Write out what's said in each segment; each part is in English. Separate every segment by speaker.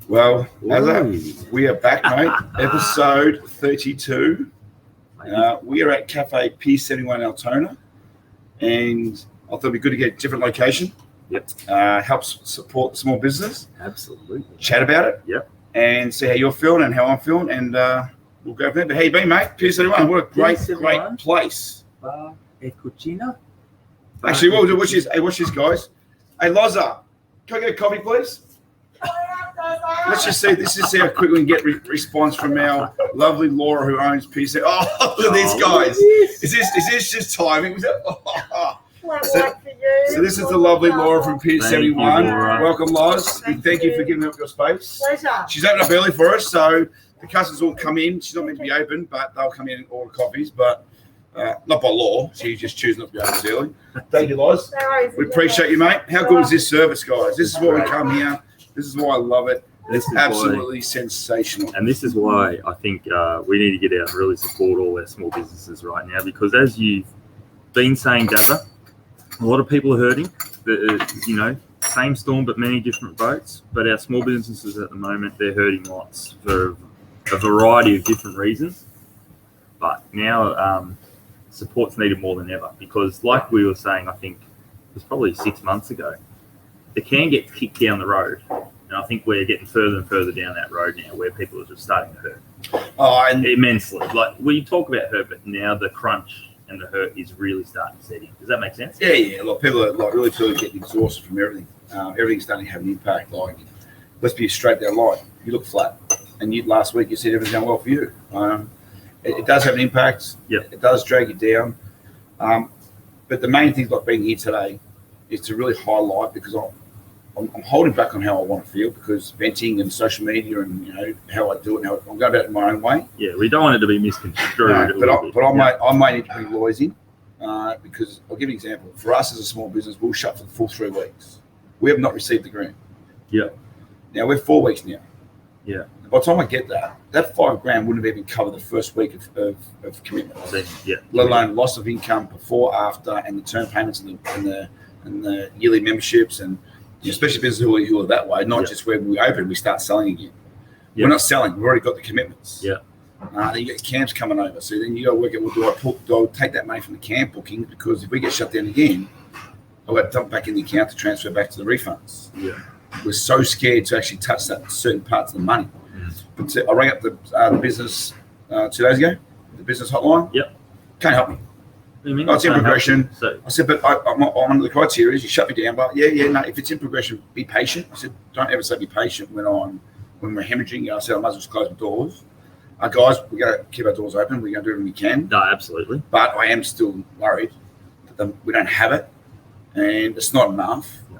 Speaker 1: Well,
Speaker 2: Ooh.
Speaker 1: we are back, mate. Episode 32. We are at Cafe P71 Altona, and I thought it'd be good to get a different location.
Speaker 2: Yep.
Speaker 1: Helps support the small business.
Speaker 2: Absolutely.
Speaker 1: Chat about it.
Speaker 2: Yep.
Speaker 1: And see how you're feeling and how I'm feeling, and we'll go from there. But how you been, mate? P71. What a great place.
Speaker 2: Bar e Cucina.
Speaker 1: Actually, watch this, guys. Hey, Loza, can I get a coffee, please? Let's just see how quick we can get response from our lovely Laura, who owns PC. Oh, look at these guys! Is this just timing? So this is the lovely Laura from P71. Welcome, Loz. Thank you for giving up your space.
Speaker 3: Pleasure.
Speaker 1: She's opened up early for us, so the customers will come in. She's not meant to be open, but they'll come in and order coffees. But not by law. She just chooses not to be open as early. Thank you, Loz. We appreciate you, mate. How good is this service, guys? This is why we come here. This is why I love it. It's absolutely sensational.
Speaker 2: And this is why I think we need to get out and really support all our small businesses right now, because as you've been saying, Dapper, a lot of people are hurting. Same storm but many different boats. But our small businesses at the moment, they're hurting lots for a variety of different reasons. But now support's needed more than ever, because like we were saying, I think it was probably 6 months ago, the can gets kicked down the road. And I think we're getting further and further down that road now, where people are just starting to hurt.
Speaker 1: Oh, and
Speaker 2: immensely. Like, we talk about hurt, but now the crunch and the hurt is really starting to set in. Does that make sense?
Speaker 1: Yeah. Like, people are really getting exhausted from everything. Everything's starting to have an impact. Like, let's be straight down line. You look flat, and last week you said everything's going well for you. It does have an impact.
Speaker 2: Yeah.
Speaker 1: It does drag you down. But the main thing about being here today is to really highlight, because I'm holding back on how I want to feel, because venting and social media and how I do it, how I'm going about it in my own way.
Speaker 2: Yeah, we don't want it to be misconstrued.
Speaker 1: I might need to bring lawyers in, because I'll give you an example. For us as a small business, we'll shut for the full 3 weeks. We have not received the grant.
Speaker 2: Yeah.
Speaker 1: Now we're 4 weeks now.
Speaker 2: Yeah.
Speaker 1: By the time I get that $5,000 wouldn't have even covered the first week of commitments.
Speaker 2: Yeah.
Speaker 1: Let alone loss of income before, after, and the term payments and the yearly memberships, and especially businesses who are that way, not just where we open, we start selling again. Yeah. We're not selling, we've already got the commitments.
Speaker 2: Yeah.
Speaker 1: Then you get camps coming over. So then you got to work out, well, do I take that money from the camp bookings? Because if we get shut down again, I've got to dump back in the account to transfer back to the refunds.
Speaker 2: Yeah.
Speaker 1: We're so scared to actually touch that certain parts of the money. But I rang up the business 2 days ago, the business hotline.
Speaker 2: Yep.
Speaker 1: Can't help me.
Speaker 2: You
Speaker 1: it's in progression.
Speaker 2: So,
Speaker 1: I said, but I'm under the criteria. You shut me down. But no. If it's in progression, be patient. I said, don't ever say be patient when we're hemorrhaging. I said, I might as well just close my doors. Guys, we got to keep our doors open. We're going to do everything we can.
Speaker 2: No, absolutely.
Speaker 1: But I am still worried that we don't have it, and it's not enough. Yeah.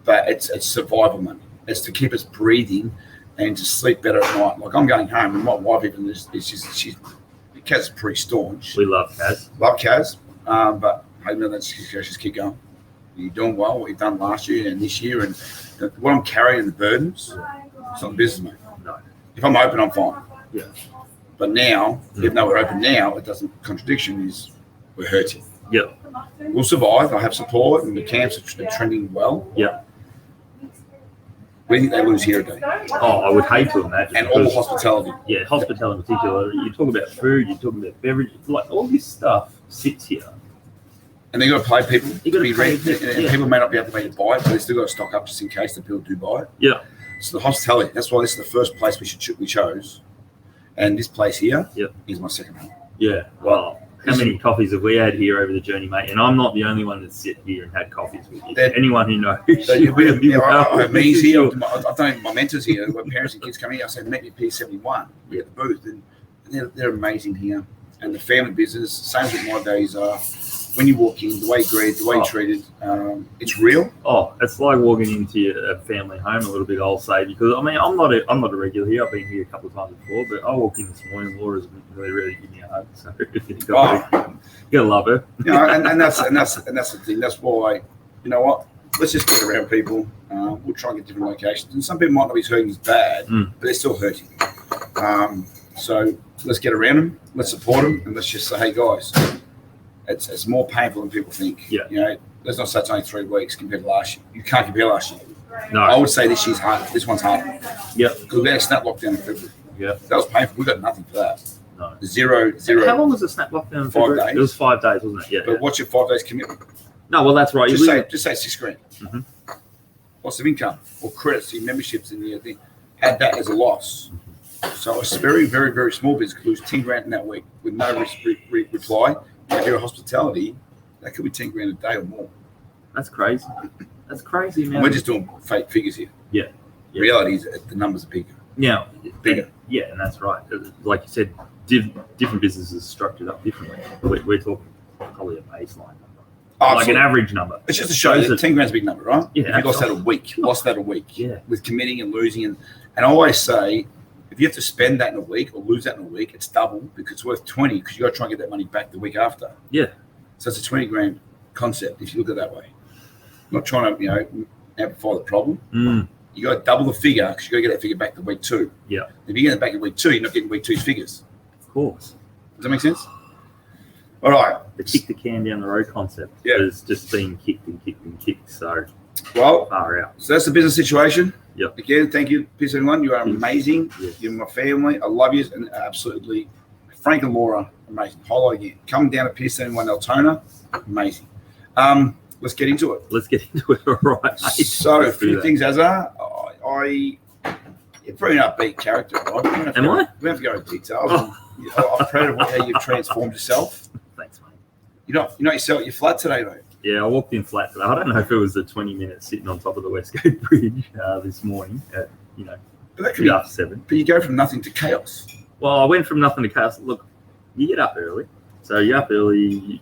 Speaker 1: But it's survival money. It's to keep us breathing and to sleep better at night. Like, I'm going home, and my wife even she's Kaz is pretty staunch.
Speaker 2: We love Kaz.
Speaker 1: Love Kaz. But I know that's just keep going. You're doing well, what you've done last year and this year, and what I'm carrying, the burdens, it's not the business, mate.
Speaker 2: No.
Speaker 1: If I'm open, I'm fine.
Speaker 2: Yeah.
Speaker 1: But now, even though we're open now, it doesn't. Contradiction is we're hurting.
Speaker 2: Yeah.
Speaker 1: We'll survive. I have support, and the camps are trending well.
Speaker 2: Yeah.
Speaker 1: We think they lose here a day.
Speaker 2: Oh, I would hate to imagine.
Speaker 1: And all the hospitality.
Speaker 2: Yeah, hospitality in particular. You talk about food, you talk about beverage, like all this stuff sits here.
Speaker 1: And they've got to pay people to be ready.
Speaker 2: Yeah.
Speaker 1: People may not be able to buy it, but they still got to stock up just in case the people do buy it.
Speaker 2: Yeah.
Speaker 1: So the hospitality, that's why this is the first place we chose. And this place here is my second home.
Speaker 2: Yeah. Well, how many coffees have we had here over the journey, mate? And I'm not the only one that's sit here and had coffees with you. Anyone who knows.
Speaker 1: I have me's here. I've done my mentors here. When parents and kids come here, I say, meet me P71. We at the booth. And they're amazing here. And the family business, same as my days are. When you walk in, the way you greet, the way you're treated, it's real.
Speaker 2: Oh, it's like walking into a family home a little bit, I'll say, because I mean, I'm not a regular here. I've been here a couple of times before, but I walk in this morning, Laura's really giving me a hug. So you gotta love her.
Speaker 1: And that's the thing. That's why, you know what? Let's just get around people. We'll try and get different locations. And some people might not be hurting as bad, but they're still hurting. So let's get around them. Let's support them, and let's just say, hey guys. It's more painful than people think.
Speaker 2: Yeah.
Speaker 1: Let's not say it's only 3 weeks compared to last year. You can't compare last year.
Speaker 2: No.
Speaker 1: I would say this year's hard. This one's hard.
Speaker 2: Yep.
Speaker 1: Because we had a snap lockdown in February.
Speaker 2: Yeah.
Speaker 1: That was painful. We got nothing for that.
Speaker 2: No.
Speaker 1: Zero.
Speaker 2: How long was the snap lockdown? In
Speaker 1: 5 days.
Speaker 2: It was 5 days, wasn't it? Yeah.
Speaker 1: But what's your 5 days commitment?
Speaker 2: No, well, that's right.
Speaker 1: Just say $6,000.
Speaker 2: Mhm.
Speaker 1: Loss of income or credits in memberships in the thing. Add that as a loss. So a very, very, very small business could lose $10,000 in that week with no reply. If you're a hospitality, that could be $10,000 a day or more.
Speaker 2: That's crazy. That's crazy, man.
Speaker 1: And we're just doing fake figures here.
Speaker 2: Yeah. Yeah.
Speaker 1: Reality is that the numbers are bigger.
Speaker 2: Yeah.
Speaker 1: Bigger.
Speaker 2: Yeah, and that's right. Like you said, different businesses structured up differently. We're talking probably a baseline number.
Speaker 1: Oh,
Speaker 2: like an average number.
Speaker 1: It's just to show that $10,000's a big number, right?
Speaker 2: Yeah.
Speaker 1: If you lost that a week,
Speaker 2: Yeah.
Speaker 1: with committing and losing. And I always say, if you have to spend that in a week or lose that in a week, it's double because it's worth 20 because you got to try and get that money back the week after.
Speaker 2: Yeah.
Speaker 1: So it's a $20,000 concept if you look at it that way. I'm not trying to, amplify the problem. You got to double the figure because you got to get that figure back to week 2.
Speaker 2: Yeah.
Speaker 1: If you get it back in week 2, you're not getting week 2's figures.
Speaker 2: Of course.
Speaker 1: Does that make sense? All right.
Speaker 2: The kick the can down the road concept is just being kicked and kicked and kicked. So far out.
Speaker 1: So that's the business situation.
Speaker 2: Yep.
Speaker 1: Again, thank you, PS71. You are amazing.
Speaker 2: Yes.
Speaker 1: You're my family. I love you. And absolutely, Frank and Laura, amazing. Highlight again. Coming down to PS71 Altona, amazing. Let's get into it.
Speaker 2: Let's get into it. All right.
Speaker 1: So, a few things, Azar. You're pretty an upbeat character, right?
Speaker 2: Am I?
Speaker 1: We have to go into details. I'm proud of how you've transformed yourself.
Speaker 2: Thanks, mate.
Speaker 1: You know yourself. You're flat today, mate.
Speaker 2: Yeah, I walked in flat today. I don't know if it was the 20 minutes sitting on top of the Westgate Bridge this morning at,
Speaker 1: But that could be
Speaker 2: after 7.
Speaker 1: But you go from nothing to chaos.
Speaker 2: Well, I went from nothing to chaos. Look, you get up early. So you're up early, you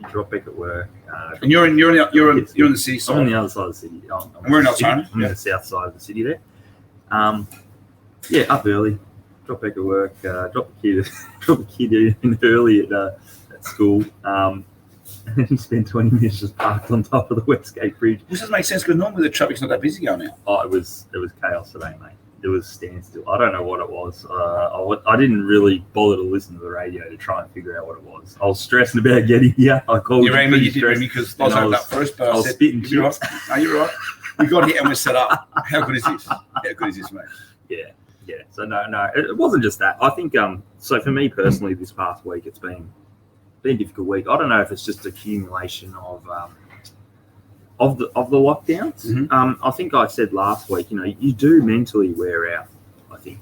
Speaker 2: drop back at work.
Speaker 1: And you're in the city side.
Speaker 2: I'm on the other side of the city.
Speaker 1: And we're in Altona.
Speaker 2: I'm in the south side of the city there. Up early, drop back at work, drop the kid in early at school, and spend 20 minutes just parked on top of the Westgate Bridge.
Speaker 1: Which doesn't make sense because normally the traffic's not that busy going out.
Speaker 2: Oh, it was chaos today, mate. It was standstill. I don't know what it was. I didn't really bother to listen to the radio to try and figure out what it was. I was stressing about getting here. I called
Speaker 1: you. You did ring me because I was opening up first, but I
Speaker 2: was
Speaker 1: said,
Speaker 2: spitting
Speaker 1: you're right. No, you're right. We got here and we're set up. How good is this? Mate?
Speaker 2: Yeah. So no, it wasn't just that. I think so for me personally, this past week it's been a difficult week. I don't know if it's just accumulation of the lockdowns.
Speaker 1: Mm-hmm.
Speaker 2: I think I said last week, you do mentally wear out. I think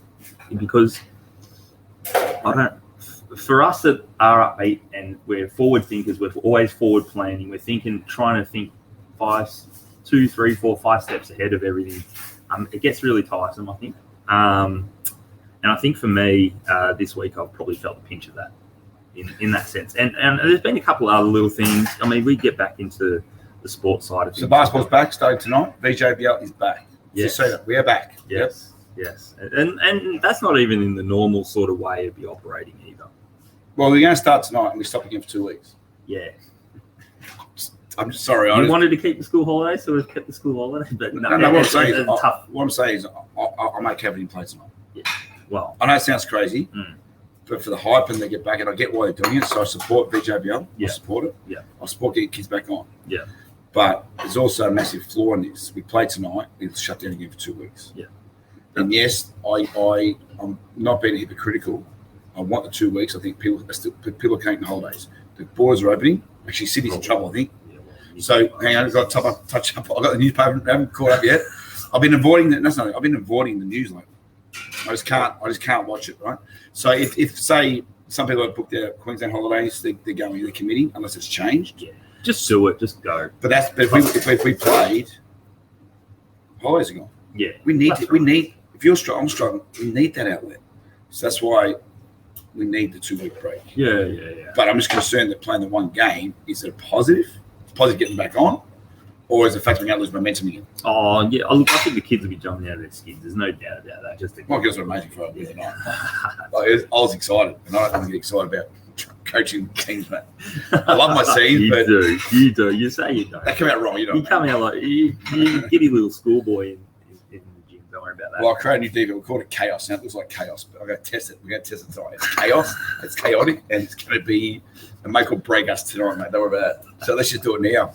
Speaker 2: because for us that are upbeat and we're forward thinkers, we're always forward planning. We're trying to think 2, 3, 4, 5 steps ahead of everything. It gets really tiresome, I think. And I think for me, this week I've probably felt the pinch of that in that sense. And there's been a couple of other little things. I mean, we get back into the sports side of things.
Speaker 1: So basketball's back, starting tonight. VJBL is back.
Speaker 2: Yes.
Speaker 1: So we are back.
Speaker 2: Yes. Yes. And that's not even in the normal sort of way of be operating either.
Speaker 1: Well, we're going to start tonight and we stop again for 2 weeks.
Speaker 2: Yeah.
Speaker 1: I'm just sorry.
Speaker 2: You wanted to keep the school holiday, so we've kept the school holiday. But no,
Speaker 1: what I'm saying is I'll make everything play tonight.
Speaker 2: Yeah. Well,
Speaker 1: I know it sounds crazy, but for the hype and they get back, and I get why they're doing it, so I support VJBL.
Speaker 2: Yeah.
Speaker 1: I support it.
Speaker 2: Yeah.
Speaker 1: I support getting kids back on.
Speaker 2: Yeah.
Speaker 1: But there's also a massive flaw in this. We play tonight, we'll shut down again for 2 weeks.
Speaker 2: Yeah.
Speaker 1: And yes, I'm not being hypocritical. I want the 2 weeks. I think people are taking holidays. The borders are opening. Actually, Sydney's in trouble, I think. So hang on, I've got to touch up. I've got the newspaper. I haven't caught up yet. I've been avoiding I've been avoiding the news. Like I just can't watch it. Right. So if say some people have booked their Queensland holidays, they're going to the committee unless it's changed.
Speaker 2: Yeah. Just do it. Just go.
Speaker 1: But if we played, holidays are gone.
Speaker 2: Yeah.
Speaker 1: We need if you're struggling, I'm struggling. We need that outlet. So that's why we need the 2 week break.
Speaker 2: Yeah.
Speaker 1: But I'm just concerned that playing the one game is it a positive? Positive getting back on, or is the fact we're going to lose momentum again?
Speaker 2: Oh, yeah. I think the kids will be jumping out of their skins. There's no doubt about that.
Speaker 1: My girls are amazing for it. Yeah. I was excited, and I don't want to get excited about coaching teams, mate. I love my team, but
Speaker 2: you do. You say you don't.
Speaker 1: They come out wrong.
Speaker 2: You come out like you giddy little schoolboy in the gym. Don't worry about that.
Speaker 1: Well, I created a new DVD. We called it Chaos. Now it looks like chaos, but I'm going to test it. We're going to test it tonight. It's chaos. It's chaotic, and it's going to be a make or break us tonight, mate. Don't worry about that. So let's just do it now.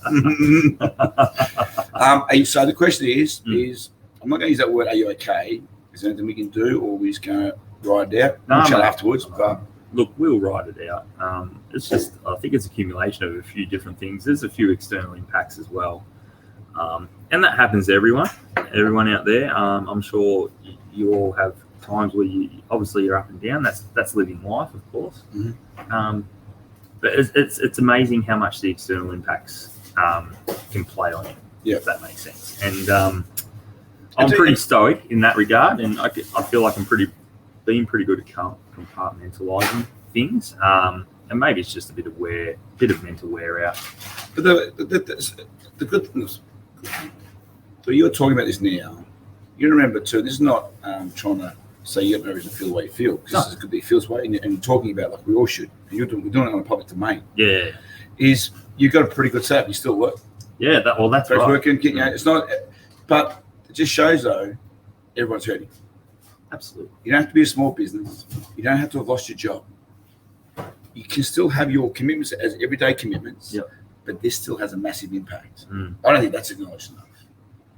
Speaker 1: So the question is I'm not going to use that word. Are you okay? Is there anything we can do, or are we just going to ride it out? We'll chat afterwards. But
Speaker 2: look, we'll ride it out. It's just, I think it's accumulation of a few different things. There's a few external impacts as well. And that happens to everyone out there. I'm sure you all have times where you're up and down. That's living life, of course.
Speaker 1: Mm-hmm.
Speaker 2: But it's amazing how much the external impacts can play on you.
Speaker 1: Yeah,
Speaker 2: if that makes sense. And I'm pretty stoic in that regard, and I feel like I'm being pretty good at compartmentalizing things. And maybe it's just a bit of mental wear out.
Speaker 1: But the good thing is, so you're talking about this now. You remember too. This is not trying to say you have no reason to feel the way you feel, because this is good that you feel this way, and you're talking about like we all should. We're doing it on a public domain.
Speaker 2: Yeah,
Speaker 1: is you've got a pretty good setup. You still work.
Speaker 2: Yeah, that's right.
Speaker 1: Working. It's not, but it just shows though everyone's hurting.
Speaker 2: Absolutely.
Speaker 1: You don't have to be a small business. You don't have to have lost your job. You can still have your commitments as everyday commitments.
Speaker 2: Yep.
Speaker 1: But this still has a massive impact. I don't think that's acknowledged enough.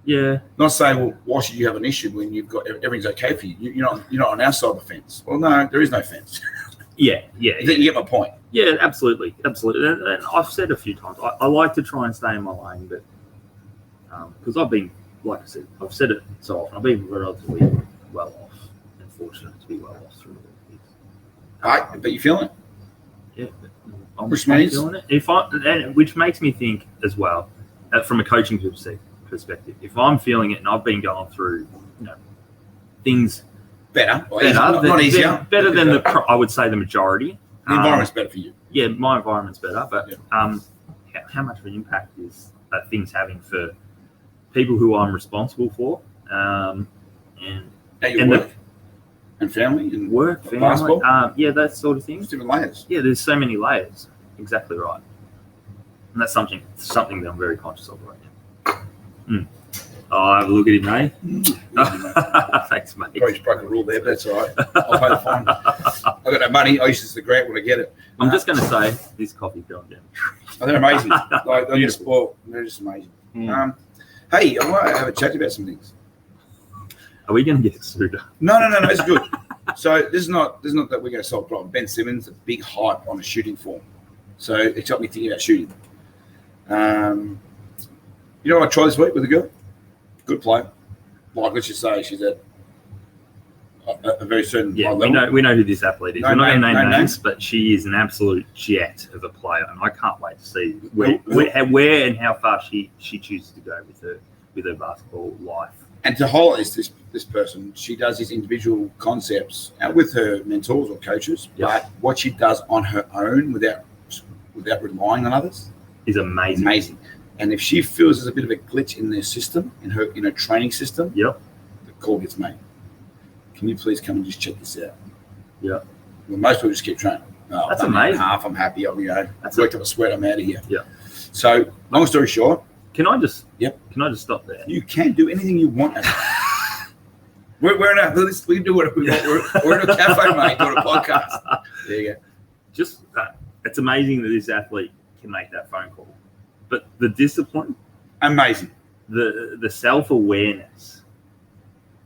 Speaker 2: Yeah.
Speaker 1: Not saying, well, why should you have an issue when you've got everything's okay for you? You're not on our side of the fence. Well, no, there is no fence.
Speaker 2: Yeah.
Speaker 1: You get my point.
Speaker 2: Yeah, absolutely. And I've said a few times, I like to try and stay in my lane, but because I've been, like I said, I've said it so often, I've been relatively well off and fortunate to be well off through all this.
Speaker 1: All right, but you feeling it?
Speaker 2: Yeah. I'm
Speaker 1: Which means
Speaker 2: feeling it. Which makes me think as well, from a coaching perspective, if I'm feeling it and I've been going through, things
Speaker 1: better,
Speaker 2: not
Speaker 1: easier,
Speaker 2: better than I would say the majority.
Speaker 1: The environment's better for you.
Speaker 2: Yeah, my environment's better, but how much of an impact is things having for people who I'm responsible for, and
Speaker 1: work and family and
Speaker 2: work, family,
Speaker 1: basketball?
Speaker 2: That sort of thing.
Speaker 1: There's different layers.
Speaker 2: Yeah, there's so many layers. Exactly right, and that's something that I'm very conscious of right now. Oh, have a look at him, mate. Thanks, mate.
Speaker 1: Probably just broke a rule there, but that's all right. I'll pay the fine. I've got no money. I use this as the grant when I get it.
Speaker 2: I'm just going to say this coffee's going down.
Speaker 1: Oh, they're amazing. They're just spoiled. They're just amazing. Hey, I want to have a chat about some things.
Speaker 2: Are we going to get sued?
Speaker 1: No. It's good. So this is not that we're going to solve a problem. Ben Simmons, a big hype on a shooting form. So it got me thinking about shooting. You know what I tried this week with a girl? Good player. Like, let's just say she's at a very certain high level.
Speaker 2: We know who this athlete is. We're not going to name names, but she is an absolute jet of a player, and I can't wait to see where and how far she chooses to go with her basketball life.
Speaker 1: And to highlight this person, she does these individual concepts with her mentors or coaches, but what she does on her own without relying on others
Speaker 2: is amazing.
Speaker 1: And if she feels there's a bit of a glitch in their system, in her training system, the call gets made. Can you please come and just check this out?
Speaker 2: Yeah.
Speaker 1: Well, most people just keep training. Oh,
Speaker 2: that's amazing.
Speaker 1: I'm happy. I'm worked up a sweat. I'm out of here.
Speaker 2: Yeah.
Speaker 1: So, long story short.
Speaker 2: Can I just stop there?
Speaker 1: You can do anything you want. We're in we can do whatever we want. We're in a cafe, mate, doing a podcast. There you go.
Speaker 2: Just it's amazing that this athlete can make that phone call. But the discipline,
Speaker 1: amazing.
Speaker 2: The self-awareness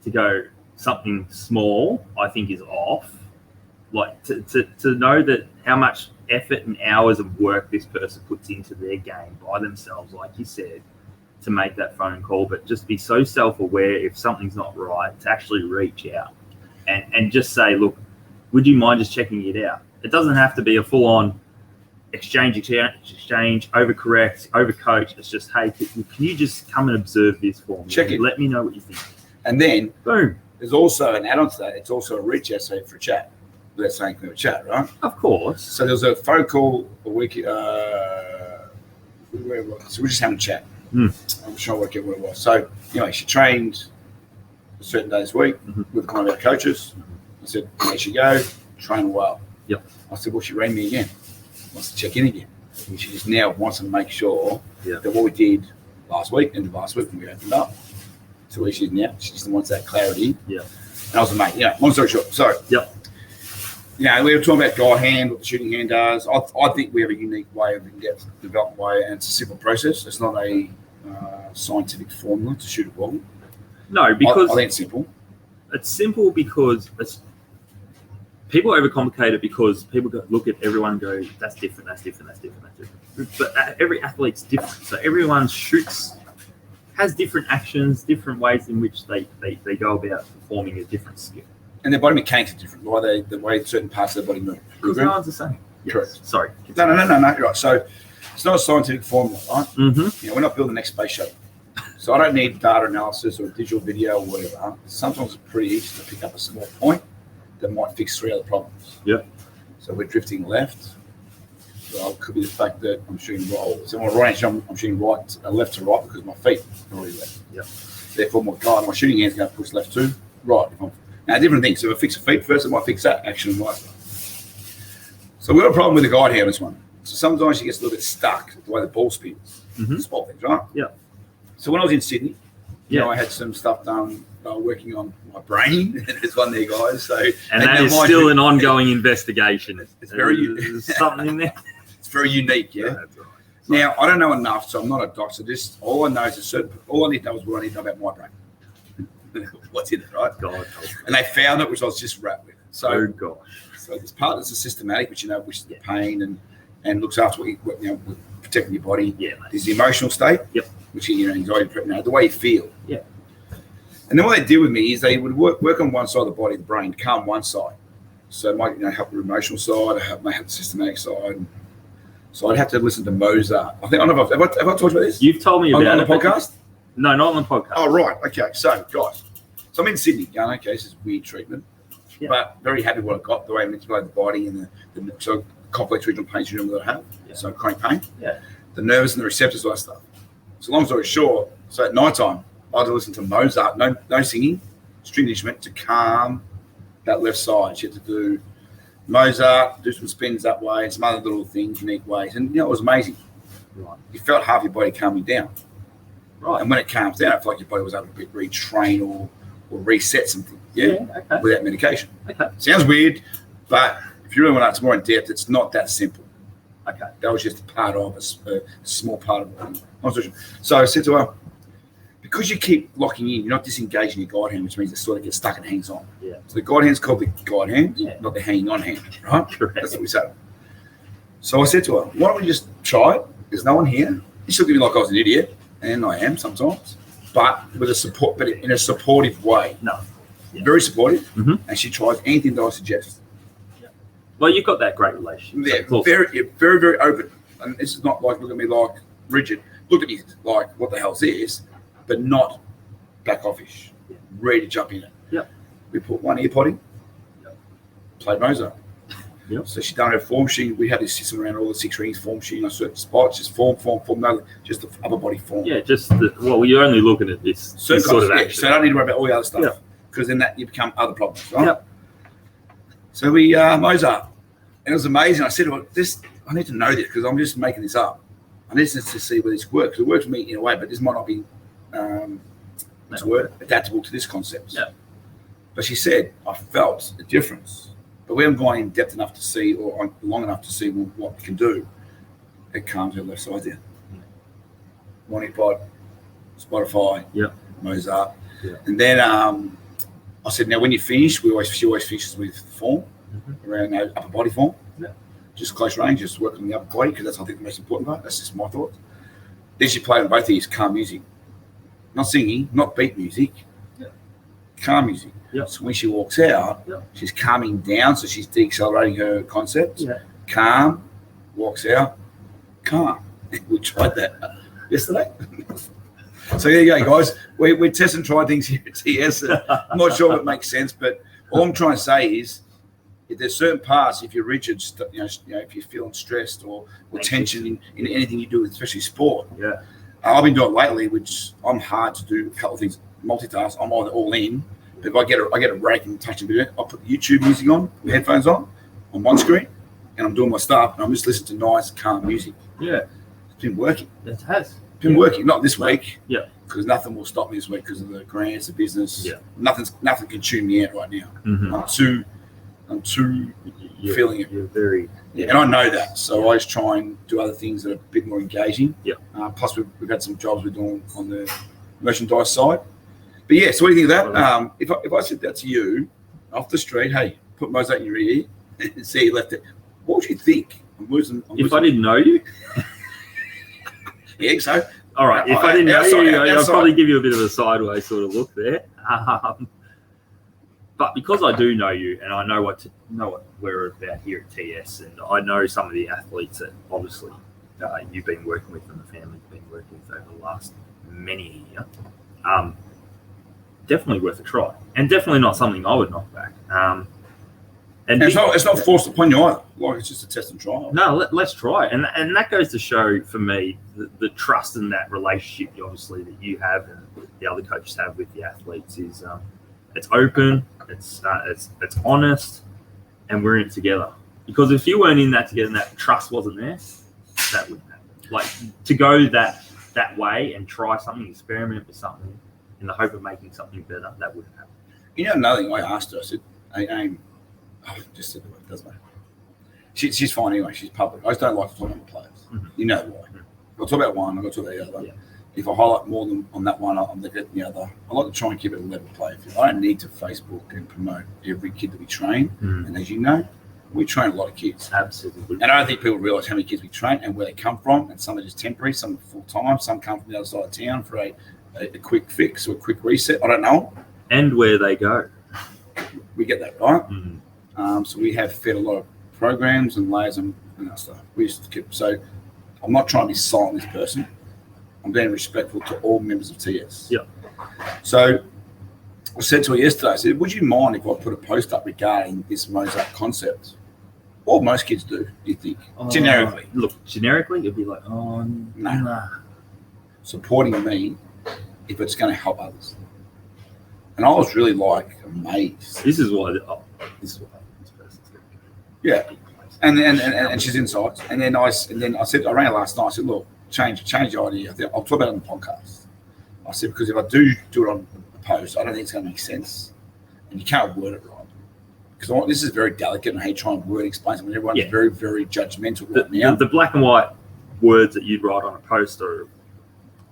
Speaker 2: to go something small, I think is off. Like to know that how much effort and hours of work this person puts into their game by themselves, like you said, to make that phone call, but just be so self-aware if something's not right, to actually reach out and just say, look, would you mind just checking it out? It doesn't have to be a full-on exchange, overcorrect, overcoach. It's just, hey, can you just come and observe this for me?
Speaker 1: Check it.
Speaker 2: Let me know what you think.
Speaker 1: And then,
Speaker 2: boom.
Speaker 1: There's also an add-on to that. It's also a reach out for a chat. Without saying can we have a chat, right?
Speaker 2: Of course.
Speaker 1: So there was a phone call a week. So we're just having a chat. I'm trying to work out what it was. So she trained a certain day this week with one of our coaches. I said, there she go, train well.
Speaker 2: Yep.
Speaker 1: I said, well, she rang me again. Wants to check in again. And she just now wants to make sure that what we did last week when we opened up, to where she is now. She just wants that clarity.
Speaker 2: Yeah.
Speaker 1: And I was amazed. Long story short. So,
Speaker 2: Yep.
Speaker 1: We were talking about guide hand, what the shooting hand does. I think we have a unique way of in-depth development way, and it's a simple process. It's not a scientific formula to shoot a ball.
Speaker 2: No, because
Speaker 1: I think it's simple.
Speaker 2: It's simple because people overcomplicate it because people look at everyone and go, that's different, that's different, that's different, that's different. But every athlete's different. So everyone has different actions, different ways in which they go about performing a different skill.
Speaker 1: And their body mechanics are different. The way certain parts of their body move.
Speaker 2: Because no one's the same.
Speaker 1: Correct.
Speaker 2: Yes. Sorry.
Speaker 1: No. You're right. So it's not a scientific formula, right?
Speaker 2: Mm-hmm.
Speaker 1: We're not building the next space shuttle. So I don't need data analysis or digital video or whatever. Sometimes it's pretty easy to pick up a small point that might fix 3 other problems.
Speaker 2: Yeah.
Speaker 1: So we're drifting left. Well, it could be the fact that I'm shooting right. So on a right angle, I'm shooting left to right because my feet are already left.
Speaker 2: Yeah.
Speaker 1: Therefore, my shooting hand's going to push left to right. Now, different things. So if I fix the feet first, I might fix that action right. So we've got a problem with the guide hand on this one. So sometimes she gets a little bit stuck the way the ball spins. Small things, right?
Speaker 2: Yeah.
Speaker 1: So when I was in Sydney, I had some stuff done. Working on my brain. There's one there, guys. So
Speaker 2: and that is still an ongoing investigation.
Speaker 1: It's very
Speaker 2: There's something in there.
Speaker 1: It's very unique, yeah.
Speaker 2: That's right.
Speaker 1: Now I don't know enough, so I'm not a doctor. All I know is all I need to know is what I need to know about my brain. What's in it, right?
Speaker 2: God.
Speaker 1: And they found it, which I was just wrapped with. So,
Speaker 2: oh gosh.
Speaker 1: So this part that's a systematic, which is the pain and looks after protecting your body.
Speaker 2: Yeah. Mate.
Speaker 1: There's the emotional state.
Speaker 2: Yep.
Speaker 1: Which is anxiety, the way you feel.
Speaker 2: Yeah.
Speaker 1: And then what they did with me is they would work on one side of the body, the brain, calm one side. So it might help the emotional side, it might help the systematic side. So I'd have to listen to Mozart. I don't know if have I talked about this?
Speaker 2: You've told me about
Speaker 1: on
Speaker 2: it.
Speaker 1: the podcast?
Speaker 2: No, not on the podcast.
Speaker 1: Oh, right. Okay. So, guys, I'm in Sydney going, okay, this is weird treatment.
Speaker 2: Yeah.
Speaker 1: But very happy with what I got, the way I manipulated the body and the complex regional pain syndrome that I have.
Speaker 2: Yeah.
Speaker 1: So chronic pain.
Speaker 2: Yeah.
Speaker 1: The nerves and the receptors, all that stuff. So long story short, so at night time, I had to listen to Mozart, no singing, string instrument to calm that left side. She had to do Mozart, do some spins that way, and some other little things, unique ways. And, it was amazing.
Speaker 2: Right.
Speaker 1: You felt half your body calming down.
Speaker 2: Right.
Speaker 1: And when it calms down, I feel like your body was able to retrain or reset something.
Speaker 2: Okay.
Speaker 1: Without medication.
Speaker 2: Okay.
Speaker 1: Sounds weird, but if you really want to know it's more in depth, it's not that simple.
Speaker 2: Okay.
Speaker 1: That was just a part of a small part of it. So I said to her, because you keep locking in, you're not disengaging your guide hand, which means it sort of gets stuck and hangs on.
Speaker 2: Yeah.
Speaker 1: So the guide hand's called the guide hand,
Speaker 2: Yeah.
Speaker 1: not the hanging on hand, right?
Speaker 2: Correct.
Speaker 1: That's what we said. So I said to her, why don't we just try it? There's no one here. She looked at me like I was an idiot, and I am sometimes, but in a supportive way.
Speaker 2: No. Yeah.
Speaker 1: Very supportive,
Speaker 2: Mm-hmm.
Speaker 1: and she tries anything that I suggest.
Speaker 2: Well, you've got that great relationship.
Speaker 1: Yeah, very, very, very open. And this is not like look at me like rigid. Look at me like what the hell's this, but not back offish.
Speaker 2: Yeah.
Speaker 1: Ready to jump in it.
Speaker 2: Yep.
Speaker 1: We put one ear pod in.
Speaker 2: Yep.
Speaker 1: Played Mozart.
Speaker 2: Yep.
Speaker 1: So she done her form sheet. We had this system around all the 6 rings form sheet on certain spots, just form, no, just the upper body form.
Speaker 2: Yeah, you're only looking at this sort of action.
Speaker 1: So I don't need to worry about all the other stuff.
Speaker 2: Yeah.
Speaker 1: Because then that you become other problems, right?
Speaker 2: Yep.
Speaker 1: So we Mozart. And it was amazing. I said, well, I need to know this because I'm just making this up. I need to see where this works. It works for me in a way, but this might not be adaptable to this concept.
Speaker 2: Yeah.
Speaker 1: But she said, I felt a difference. But we haven't gone in depth enough to see or long enough to see what we can do. It calms her left side down. One ear pod, Spotify, Mozart.
Speaker 2: Yeah.
Speaker 1: And then I said, now when you finish, she always finishes with form, around upper body form.
Speaker 2: Yeah.
Speaker 1: Just close range, just work on the upper body because that's I think the most important part. That's just my thoughts. Then she played on both ears, calm music. Not singing, not beat music.
Speaker 2: Yeah.
Speaker 1: Calm music.
Speaker 2: Yeah.
Speaker 1: So when she walks out, she's calming down, so she's deaccelerating her concept.
Speaker 2: Yeah.
Speaker 1: Calm, walks out, calm. We tried that yesterday. So there you go, guys. We test and try things here at TS. I'm not sure if it makes sense, but all I'm trying to say is if there's certain parts, if you're rigid, if you're feeling stressed or tension in anything you do, especially sport.
Speaker 2: Yeah.
Speaker 1: I've been doing lately, which I'm hard to do a couple of things, multitask. I'm all in. But if I get a break and touch a bit, I'll put YouTube music on, the headphones on one screen, and I'm doing my stuff, and I'm just listening to nice, calm music.
Speaker 2: Yeah.
Speaker 1: It's been working.
Speaker 2: It has.
Speaker 1: Been working, not this week.
Speaker 2: Yeah.
Speaker 1: Because nothing will stop me this week because of the grants, the business.
Speaker 2: Yeah.
Speaker 1: Nothing can tune me out right now.
Speaker 2: Mm-hmm.
Speaker 1: I'm too feeling it.
Speaker 2: You're very.
Speaker 1: Yeah, and I know that, so I just try and do other things that are a bit more engaging.
Speaker 2: Yeah.
Speaker 1: Plus, we've had some jobs we're doing on the merchandise side. But yeah, so what do you think of that? If I said that to you off the street, hey, put Mosaic in your ear and see you left it, what would you think?
Speaker 2: If I didn't know you?
Speaker 1: Yeah, so.
Speaker 2: All right, if I didn't know you, I'd probably give you a bit of a sideways sort of look there. But because I do know you, and I know what we're about here at TS, and I know some of the athletes that obviously you've been working with and the family's been working with over the last many years, definitely worth a try, and definitely not something I would knock back. And
Speaker 1: it's not forced upon you either. Like, it's just a test and trial.
Speaker 2: No, let's try it. And that goes to show for me the trust in that relationship, obviously, that you have and the other coaches have with the athletes is it's open, it's honest, and we're in it together. Because if you weren't in that together and that trust wasn't there, that wouldn't happen. Like, to go that way and try something, experiment with something in the hope of making something better, that wouldn't happen.
Speaker 1: You know, another thing I asked her, I said, just said the word, doesn't matter. She's fine anyway. She's public. I just don't like to talk about the players. Mm-hmm. You know why. Mm-hmm. I'll talk about one, I'll talk about the other. Yeah. If I highlight more than on that one, I'm looking at the other. I like to try and keep it a level play field. I don't need to Facebook and promote every kid that we train. Mm-hmm. And as you know, we train a lot of kids.
Speaker 2: Absolutely.
Speaker 1: And I don't think people realise how many kids we train and where they come from. And some are just temporary, some are full-time, some come from the other side of town for a quick fix or a quick reset. I don't know.
Speaker 2: And where they go.
Speaker 1: We get that, right?
Speaker 2: Mm-hmm.
Speaker 1: So we have fed a lot of programs and layers and that stuff. We used to keep, so I'm not trying to be silent this person. I'm being respectful to all members of TS.
Speaker 2: Yeah.
Speaker 1: So I said to her yesterday, I said, would you mind if I put a post up regarding this Mosaic concept? All most kids do you think? Generically.
Speaker 2: Look, generically, it'd be like, nah.
Speaker 1: Supporting me if it's going to help others. And I was really amazed.
Speaker 2: This is why this person's going to go.
Speaker 1: Yeah. And she's inside. And then I said, I rang her last night. I said, look, change the idea. I'll talk about it on the podcast. I said, because if I do it on a post, I don't think it's going to make sense. And you can't word it right. Because this is very delicate, and I hate trying to word explain something. Everyone's very, very judgmental right now.
Speaker 2: The black and white words that you'd write on a post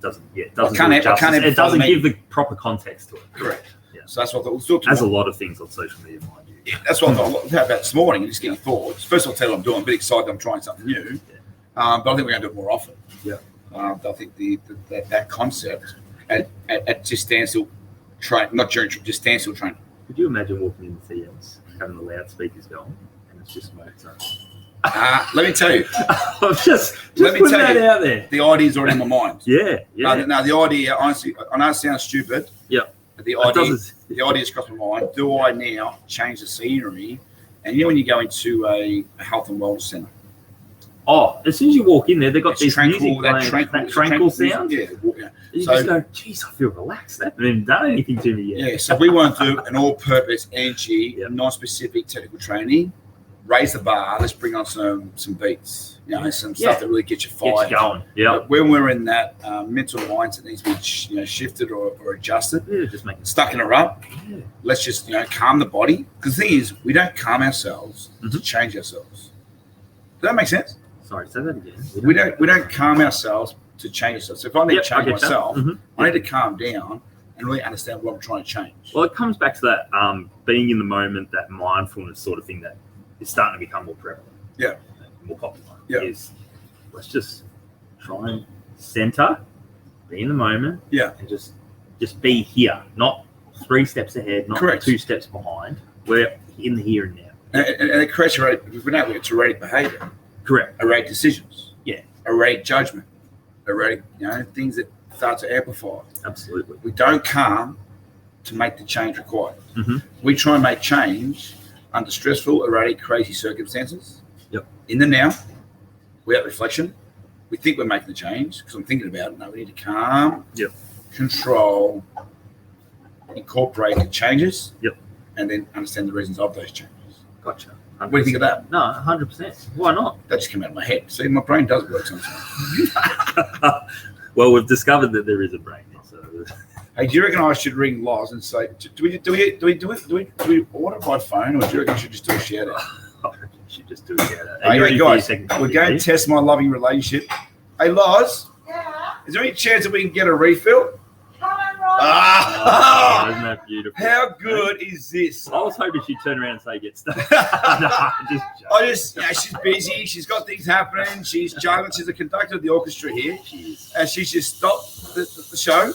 Speaker 2: doesn't give the proper context to it.
Speaker 1: Correct.
Speaker 2: Yeah.
Speaker 1: So that's what I thought.
Speaker 2: As a lot of things on social media, mind you.
Speaker 1: Yeah, that's what I thought about this morning. Just getting thoughts. First of all, I'll tell you what I'm doing. I'm a bit excited. I'm trying something new. Yeah. But I think we're going to do it more often.
Speaker 2: Yeah.
Speaker 1: I think that concept at just standstill train, not during just standstill training.
Speaker 2: Could you imagine walking in the TS, having the loudspeakers going, and it's just Mozart?
Speaker 1: Let me tell you.
Speaker 2: I'm just putting that out there.
Speaker 1: The idea's already in my mind.
Speaker 2: Yeah.
Speaker 1: No, the idea, honestly, I know it sounds stupid.
Speaker 2: Yeah.
Speaker 1: But the idea's crossed my mind. Do I now change the scenery? And when you go into a health and wellness centre.
Speaker 2: Oh, as soon as you walk in there, they've got this music playing, that tranquil sound.
Speaker 1: Yeah.
Speaker 2: You just go, geez, I feel relaxed. They haven't even done anything to me yet.
Speaker 1: Yeah, so we want to do an all-purpose, non-specific technical training. Raise the bar. Let's bring on some beats. Some stuff that really gets you fired.
Speaker 2: Get you going. Yeah.
Speaker 1: When we're in that mental mindset needs to be shifted or adjusted.
Speaker 2: Yeah, just make it
Speaker 1: stuck in a rut. Yeah. Let's just calm the body. Because the thing is, we don't calm ourselves to change ourselves. Does that make sense?
Speaker 2: Sorry, say that again.
Speaker 1: We don't calm ourselves to change ourselves. So if I need to change myself, I need to calm down and really understand what I'm trying to change.
Speaker 2: Well, it comes back to that being in the moment, that mindfulness sort of thing that is starting to become more prevalent.
Speaker 1: Yeah.
Speaker 2: More popular.
Speaker 1: Yeah.
Speaker 2: Let's just try and center, be in the moment.
Speaker 1: Yeah.
Speaker 2: And just be here, not 3 steps ahead, not
Speaker 1: Correct.
Speaker 2: 2 steps behind. We're in the here and now.
Speaker 1: And it creates it's erratic behavior.
Speaker 2: Correct.
Speaker 1: Erratic decisions.
Speaker 2: Yeah.
Speaker 1: Erratic judgment. Erratic, things that start to amplify.
Speaker 2: Absolutely.
Speaker 1: We don't calm to make the change required.
Speaker 2: Mm-hmm.
Speaker 1: We try and make change under stressful, erratic, crazy circumstances.
Speaker 2: Yep.
Speaker 1: In the now, without reflection, we think we're making the change because I'm thinking about it. No, we need to calm, control, incorporate the changes, and then understand the reasons of those changes.
Speaker 2: Gotcha. 100%.
Speaker 1: What do you think of that?
Speaker 2: No, 100%. Why not?
Speaker 1: That just came out of my head. See, my brain does work sometimes.
Speaker 2: Well, we've discovered that there is a brain there. So.
Speaker 1: Hey, do you reckon I should ring Loz and say, do we order by phone, or do you reckon I should just do a shout out?
Speaker 2: I reckon you should just do a shout out.
Speaker 1: Hey, guys, we're going to test my loving relationship. Hey, Loz.
Speaker 3: Yeah.
Speaker 1: Is there any chance that we can get a refill?
Speaker 3: Come on, Rob.
Speaker 1: Ah!
Speaker 2: Isn't that beautiful?
Speaker 1: How good is this?
Speaker 2: I was hoping she'd turn around and say, "Get stuck." No, just
Speaker 1: she's busy. She's got things happening. She's juggling. She's the conductor of the orchestra here, and she's just stopped the show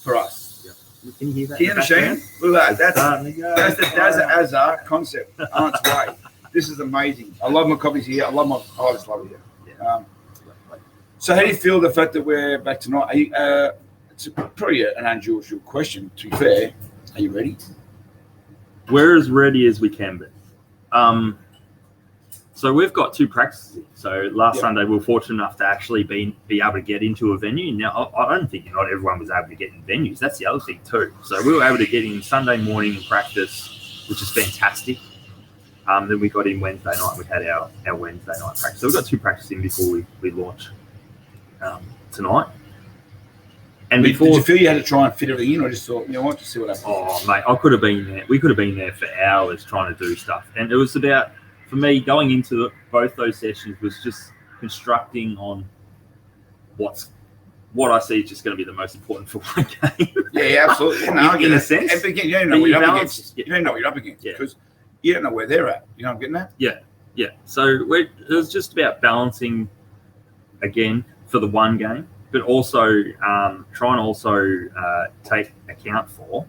Speaker 1: for us.
Speaker 2: Yeah. Can you hear that?
Speaker 1: Can you understand? Look at that. That's the Dazza Azar concept on its way. This is amazing. I love my coffees here. I just love it here.
Speaker 2: Yeah.
Speaker 1: So how do you feel the fact that we're back tonight? It's probably an unusual question, to be fair. Are you ready?
Speaker 2: We're as ready as we can be. So we've got 2 practices. So last Sunday, we were fortunate enough to actually be able to get into a venue. Now, I don't think not everyone was able to get in venues. That's the other thing too. So we were able to get in Sunday morning and practice, which is fantastic. Then we got in Wednesday night. We had our Wednesday night practice. So we've got 2 practices in before we launch tonight. And
Speaker 1: did you feel you had to try and fit everything in, or just thought, you know what, just see what happens?
Speaker 2: Oh, mate, I could have been there. We could have been there for hours trying to do stuff. And it was about, for me, going into both those sessions was just constructing on what I see is just going to be the most important football game.
Speaker 1: Yeah, absolutely. No,
Speaker 2: in a sense.
Speaker 1: And again, you don't know what you're up against. You don't know what you're up against because you don't know where they're at. You know what I'm getting at?
Speaker 2: Yeah. So it was just about balancing, again, for the one game, but also try and also take account for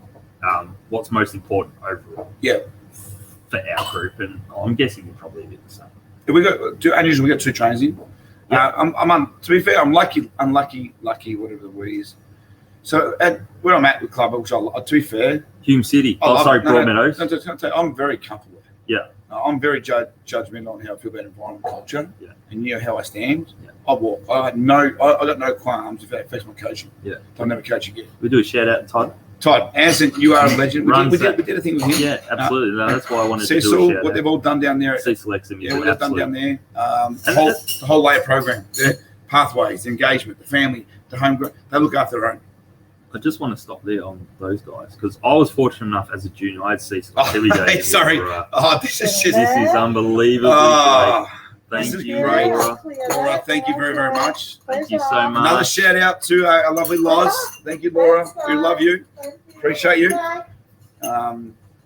Speaker 2: what's most important overall.
Speaker 1: Yeah.
Speaker 2: For our group, and I'm guessing you're probably a bit the same.
Speaker 1: We got 2 trainers in.
Speaker 2: Yeah.
Speaker 1: To be fair, I'm lucky, whatever the word is. So where I'm at with club, which to be fair,
Speaker 2: Hume City. Broadmeadows.
Speaker 1: I'm very comfortable.
Speaker 2: Yeah.
Speaker 1: I'm very judgmental on how I feel about environment culture.
Speaker 2: Yeah.
Speaker 1: And you know how I stand.
Speaker 2: Yeah.
Speaker 1: I walk. I got no qualms if that affects my coaching.
Speaker 2: Yeah.
Speaker 1: I'll never coach again.
Speaker 2: We do a shout out to Todd.
Speaker 1: Todd, Anson, you are a legend. We did a thing with him.
Speaker 2: Yeah, absolutely. No, that's why I wanted
Speaker 1: Cecil,
Speaker 2: to do a shout
Speaker 1: what
Speaker 2: out.
Speaker 1: they've all done down there.
Speaker 2: Cecil Exum,
Speaker 1: what they've done down there. The whole layer program, the pathways, the engagement, the family, the home group. They look after their own.
Speaker 2: I just want to stop there on those guys because I was fortunate enough as a junior. I had Cecil every day.
Speaker 1: Sorry. This is just.
Speaker 2: This is unbelievable. Thank you,
Speaker 1: great.
Speaker 2: Laura.
Speaker 1: Laura, thank you very, very much.
Speaker 2: Thank you so much.
Speaker 1: Another shout out to our lovely Loz. Thank you, Laura. We love you. Appreciate you. So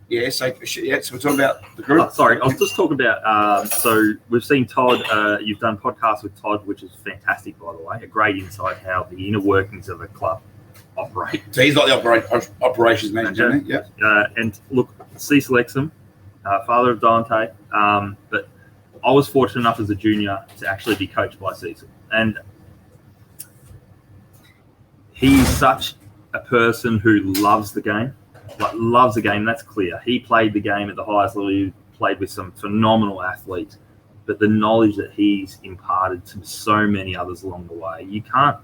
Speaker 1: we're talking about the group.
Speaker 2: Oh, sorry, I was just talking about. So we've seen Todd. You've done podcasts with Todd, which is fantastic, by the way. A great insight how the inner workings of a club operate.
Speaker 1: So he's like the operations manager,
Speaker 2: Okay.
Speaker 1: isn't he? Yeah.
Speaker 2: And look, Cecil Exum, father of Dante, but I was fortunate enough as a junior to actually be coached by Cecil, and he's such a person who loves the game. Loves the game, that's clear. He played the game at the highest level. He played with some phenomenal athletes, but the knowledge that he's imparted to so many others along the way, you can't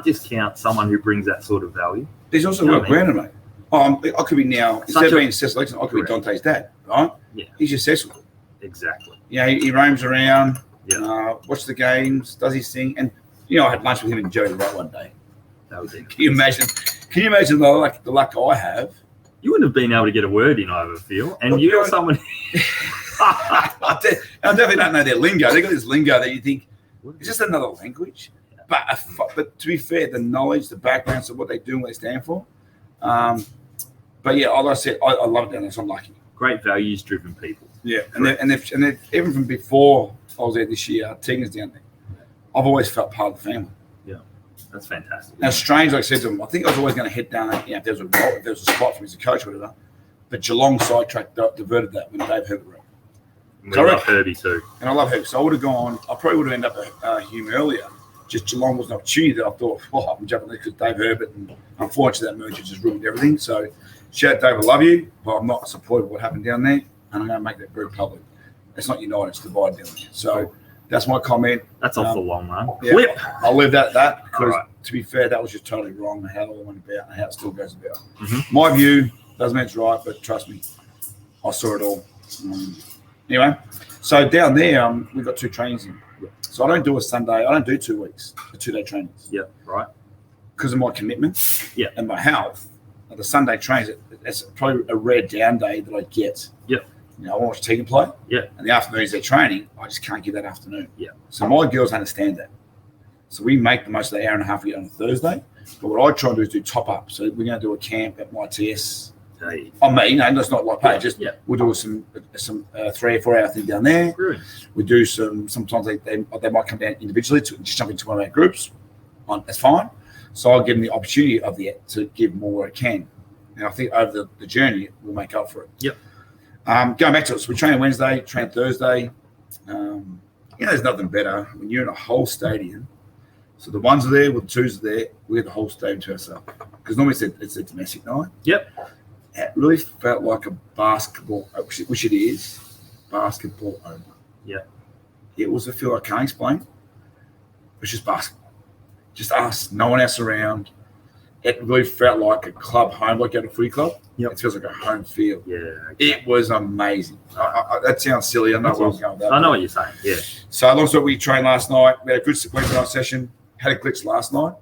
Speaker 2: discount someone who brings that sort of value.
Speaker 1: There's also work grounded, mate. I could be now, instead of being Cecil Exum, I could be Dante's dad, right?
Speaker 2: Yeah.
Speaker 1: He's just Cecil.
Speaker 2: Exactly.
Speaker 1: Yeah, he roams around,
Speaker 2: Yeah.
Speaker 1: watches the games, does his thing. And, I had lunch with him and Joey Wright one day.
Speaker 2: That was it.
Speaker 1: Can you imagine the luck I have?
Speaker 2: You wouldn't have been able to get a word in, I feel. And you're someone.
Speaker 1: I definitely don't know their lingo. They got this lingo that you think it's just another language. But to be fair, the knowledge, the backgrounds of what they do and what they stand for. But yeah, like I said, I love it down there. So I'm lucky.
Speaker 2: Great values-driven people.
Speaker 1: Yeah, and they've even from before I was there this year, Tegan's down there. I've always felt part of the family.
Speaker 2: Yeah, that's fantastic.
Speaker 1: Now, strange, like I said to him, I think I was always going to head down. If there was a spot for me as a coach, or whatever. But Geelong sidetracked, diverted that when Dave Herbert wrote.
Speaker 2: We love Herbie too.
Speaker 1: And I love Herbie. So I would have gone. I probably would have ended up at Hume earlier. Just Geelong was an opportunity that I thought, I'm jumping there because Dave Herbert, and unfortunately that merger just ruined everything. So shout out, Dave, I love you, but I'm not supportive of what happened down there, and I'm going to make that very public. It's not united, it's divided down there. So that's my comment.
Speaker 2: That's off the long run.
Speaker 1: Yeah,
Speaker 2: Flip.
Speaker 1: I'll leave that at that because,
Speaker 2: Right.
Speaker 1: to be fair, that was just totally wrong how it all went about and how it still goes about.
Speaker 2: Mhm.
Speaker 1: My view doesn't mean it's right, but trust me, I saw it all. Anyway, so down there, we've got 2 trainings in. So I don't do a Sunday. I don't do 2 weeks, the 2-day trainings.
Speaker 2: Yeah, right.
Speaker 1: because of my commitment and my health, the Sunday trains, it's probably a rare down day that I get.
Speaker 2: Yep.
Speaker 1: You know, I watch Tegan play.
Speaker 2: Yeah.
Speaker 1: And the afternoons they're training, I just can't give that afternoon.
Speaker 2: Yeah.
Speaker 1: So my girls understand that. So we make the most of the hour and a half we get on a Thursday. But what I try and do is do top up. So we're going to do a camp at my TS. On me, that's not like pay. We'll do some 3 or 4 hour thing down there.
Speaker 2: Brilliant.
Speaker 1: We do sometimes they might come down individually to just jump into one of our groups. That's fine. So I'll give them the opportunity to give more where I can. And I think over the journey, we'll make up for it.
Speaker 2: Yep.
Speaker 1: Going back to it, so we train Wednesday, train Thursday. There's nothing better when you're in a whole stadium. So the ones are there, with the twos are there, we have the whole stadium to ourselves. Because normally it's a domestic night.
Speaker 2: Yep.
Speaker 1: It really felt like a basketball, which it is, basketball only.
Speaker 2: Yeah.
Speaker 1: It was a feel I can't explain. It was just basketball. Just us, no one else around. It really felt like a club home, like at a footy club.
Speaker 2: Yep.
Speaker 1: It feels like a home feel.
Speaker 2: Yeah.
Speaker 1: Okay. It was amazing. That sounds silly. I know where I'm going with that.
Speaker 2: I know what you're saying. Yeah.
Speaker 1: So long story, we trained last night. We had a good Wednesday night session. Had a glitch last night.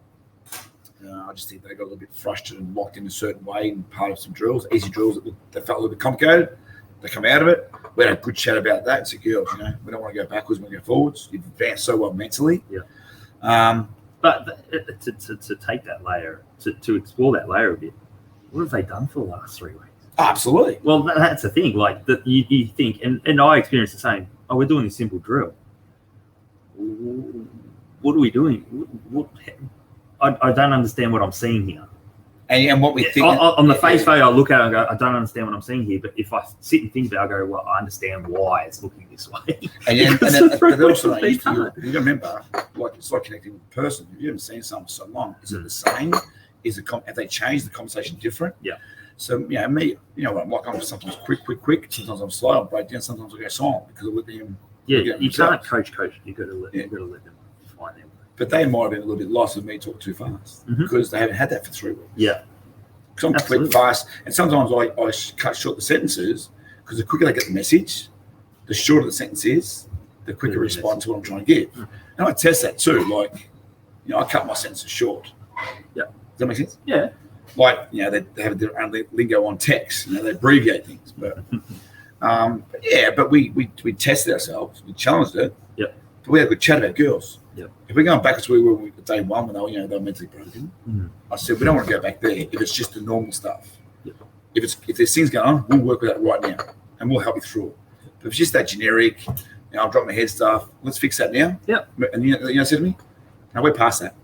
Speaker 1: I just think they got a little bit frustrated and locked in a certain way in part of some drills, easy drills that felt a little bit complicated. They come out of it. We had a good chat about that. It's girls, we don't want to go backwards, we want to go forwards. You've advanced so well mentally.
Speaker 2: Yeah. But to take that layer, to explore that layer a bit, what have they done for the last 3 weeks?
Speaker 1: Absolutely.
Speaker 2: Well, that's the thing. Like that, you think, and I experienced the same. Oh, we're doing this simple drill. What are we doing? What I don't understand what I'm seeing here.
Speaker 1: And what we think
Speaker 2: on the face value, I look at it and go, I don't understand what I'm seeing here. But if I sit and think about it, I go, well, I understand why it's looking this way.
Speaker 1: And also, you got to remember, like it's like connecting with a person. If you haven't seen someone for so long, is it the same? Have they changed the conversation different?
Speaker 2: Yeah.
Speaker 1: So me, I'm like I'm sometimes quick. Sometimes I'm slow. I'll break down. Sometimes I go silent because I let them.
Speaker 2: Yeah, you can't coach. You got to let them find them.
Speaker 1: But they might have been a little bit lost with me talking too fast because they haven't had that for 3 weeks.
Speaker 2: Yeah.
Speaker 1: Because I'm quick, fast, and sometimes I cut short the sentences because the quicker they get the message, the shorter the sentence is, the quicker respond to what I'm trying to give. And I test that too. Like, I cut my sentences short.
Speaker 2: Yeah.
Speaker 1: Does that make sense?
Speaker 2: Yeah.
Speaker 1: Like, they have their own lingo on text. They abbreviate things. But but we tested ourselves. We challenged it.
Speaker 2: Yep.
Speaker 1: But we had a good chat about girls.
Speaker 2: Yep.
Speaker 1: If we're going back to where we were at day one when they were mentally broken, I said we don't want to go back there if it's just the normal stuff.
Speaker 2: Yep.
Speaker 1: If there's things going on, we'll work with that right now and we'll help you through it. But if it's just that generic, I'll drop my head stuff. Let's fix that now.
Speaker 2: Yeah.
Speaker 1: And you said to me, now we're past that.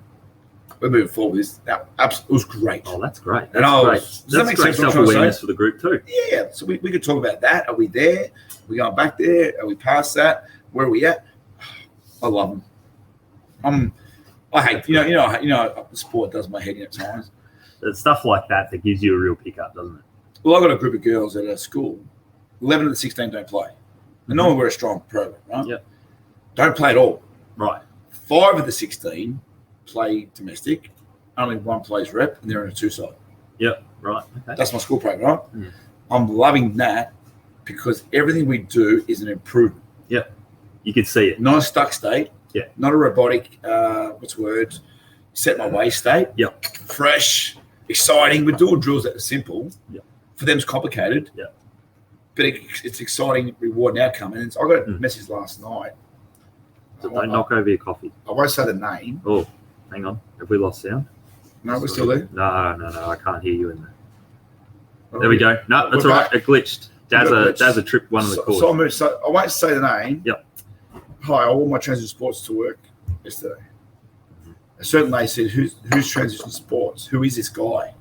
Speaker 1: We're moving forward. It was great.
Speaker 2: Oh, that's great.
Speaker 1: Does that make sense?
Speaker 2: Self-awareness for the group too.
Speaker 1: Yeah. So we could talk about that. Are we there? Are we going back there? Are we past that? Where are we at? I love them. I hate, the sport does my head in at times.
Speaker 2: It's stuff like that gives you a real pickup, doesn't it?
Speaker 1: Well, I've got a group of girls at a school. 11 of the 16 don't play. And normally we're a strong program, right?
Speaker 2: Yep.
Speaker 1: Don't play at all.
Speaker 2: Right.
Speaker 1: 5 of the 16 play domestic. Only 1 plays rep, and they're in a 2-side.
Speaker 2: Yep. Right. Okay.
Speaker 1: That's my school program, right? Yeah. I'm loving that because everything we do is an improvement.
Speaker 2: Yep. You can see it.
Speaker 1: Not a stuck state.
Speaker 2: Yeah.
Speaker 1: Not a robotic, set my way state.
Speaker 2: Yeah.
Speaker 1: Fresh, exciting. We're doing drills that are simple.
Speaker 2: Yeah.
Speaker 1: For them, it's complicated.
Speaker 2: Yeah.
Speaker 1: But it's exciting reward and outcome. And I got a message last night.
Speaker 2: So don't knock over your coffee.
Speaker 1: I won't say the name.
Speaker 2: Oh, hang on. Have we lost sound?
Speaker 1: No, we're still there.
Speaker 2: No. I can't hear you in there. There we go. No, that's all right. It glitched. Daz a trip one of the calls.
Speaker 1: So I won't say the name.
Speaker 2: Yep.
Speaker 1: Hi, I wore my transition sports to work yesterday. A certain lady said, who's transition sports? Who is this guy?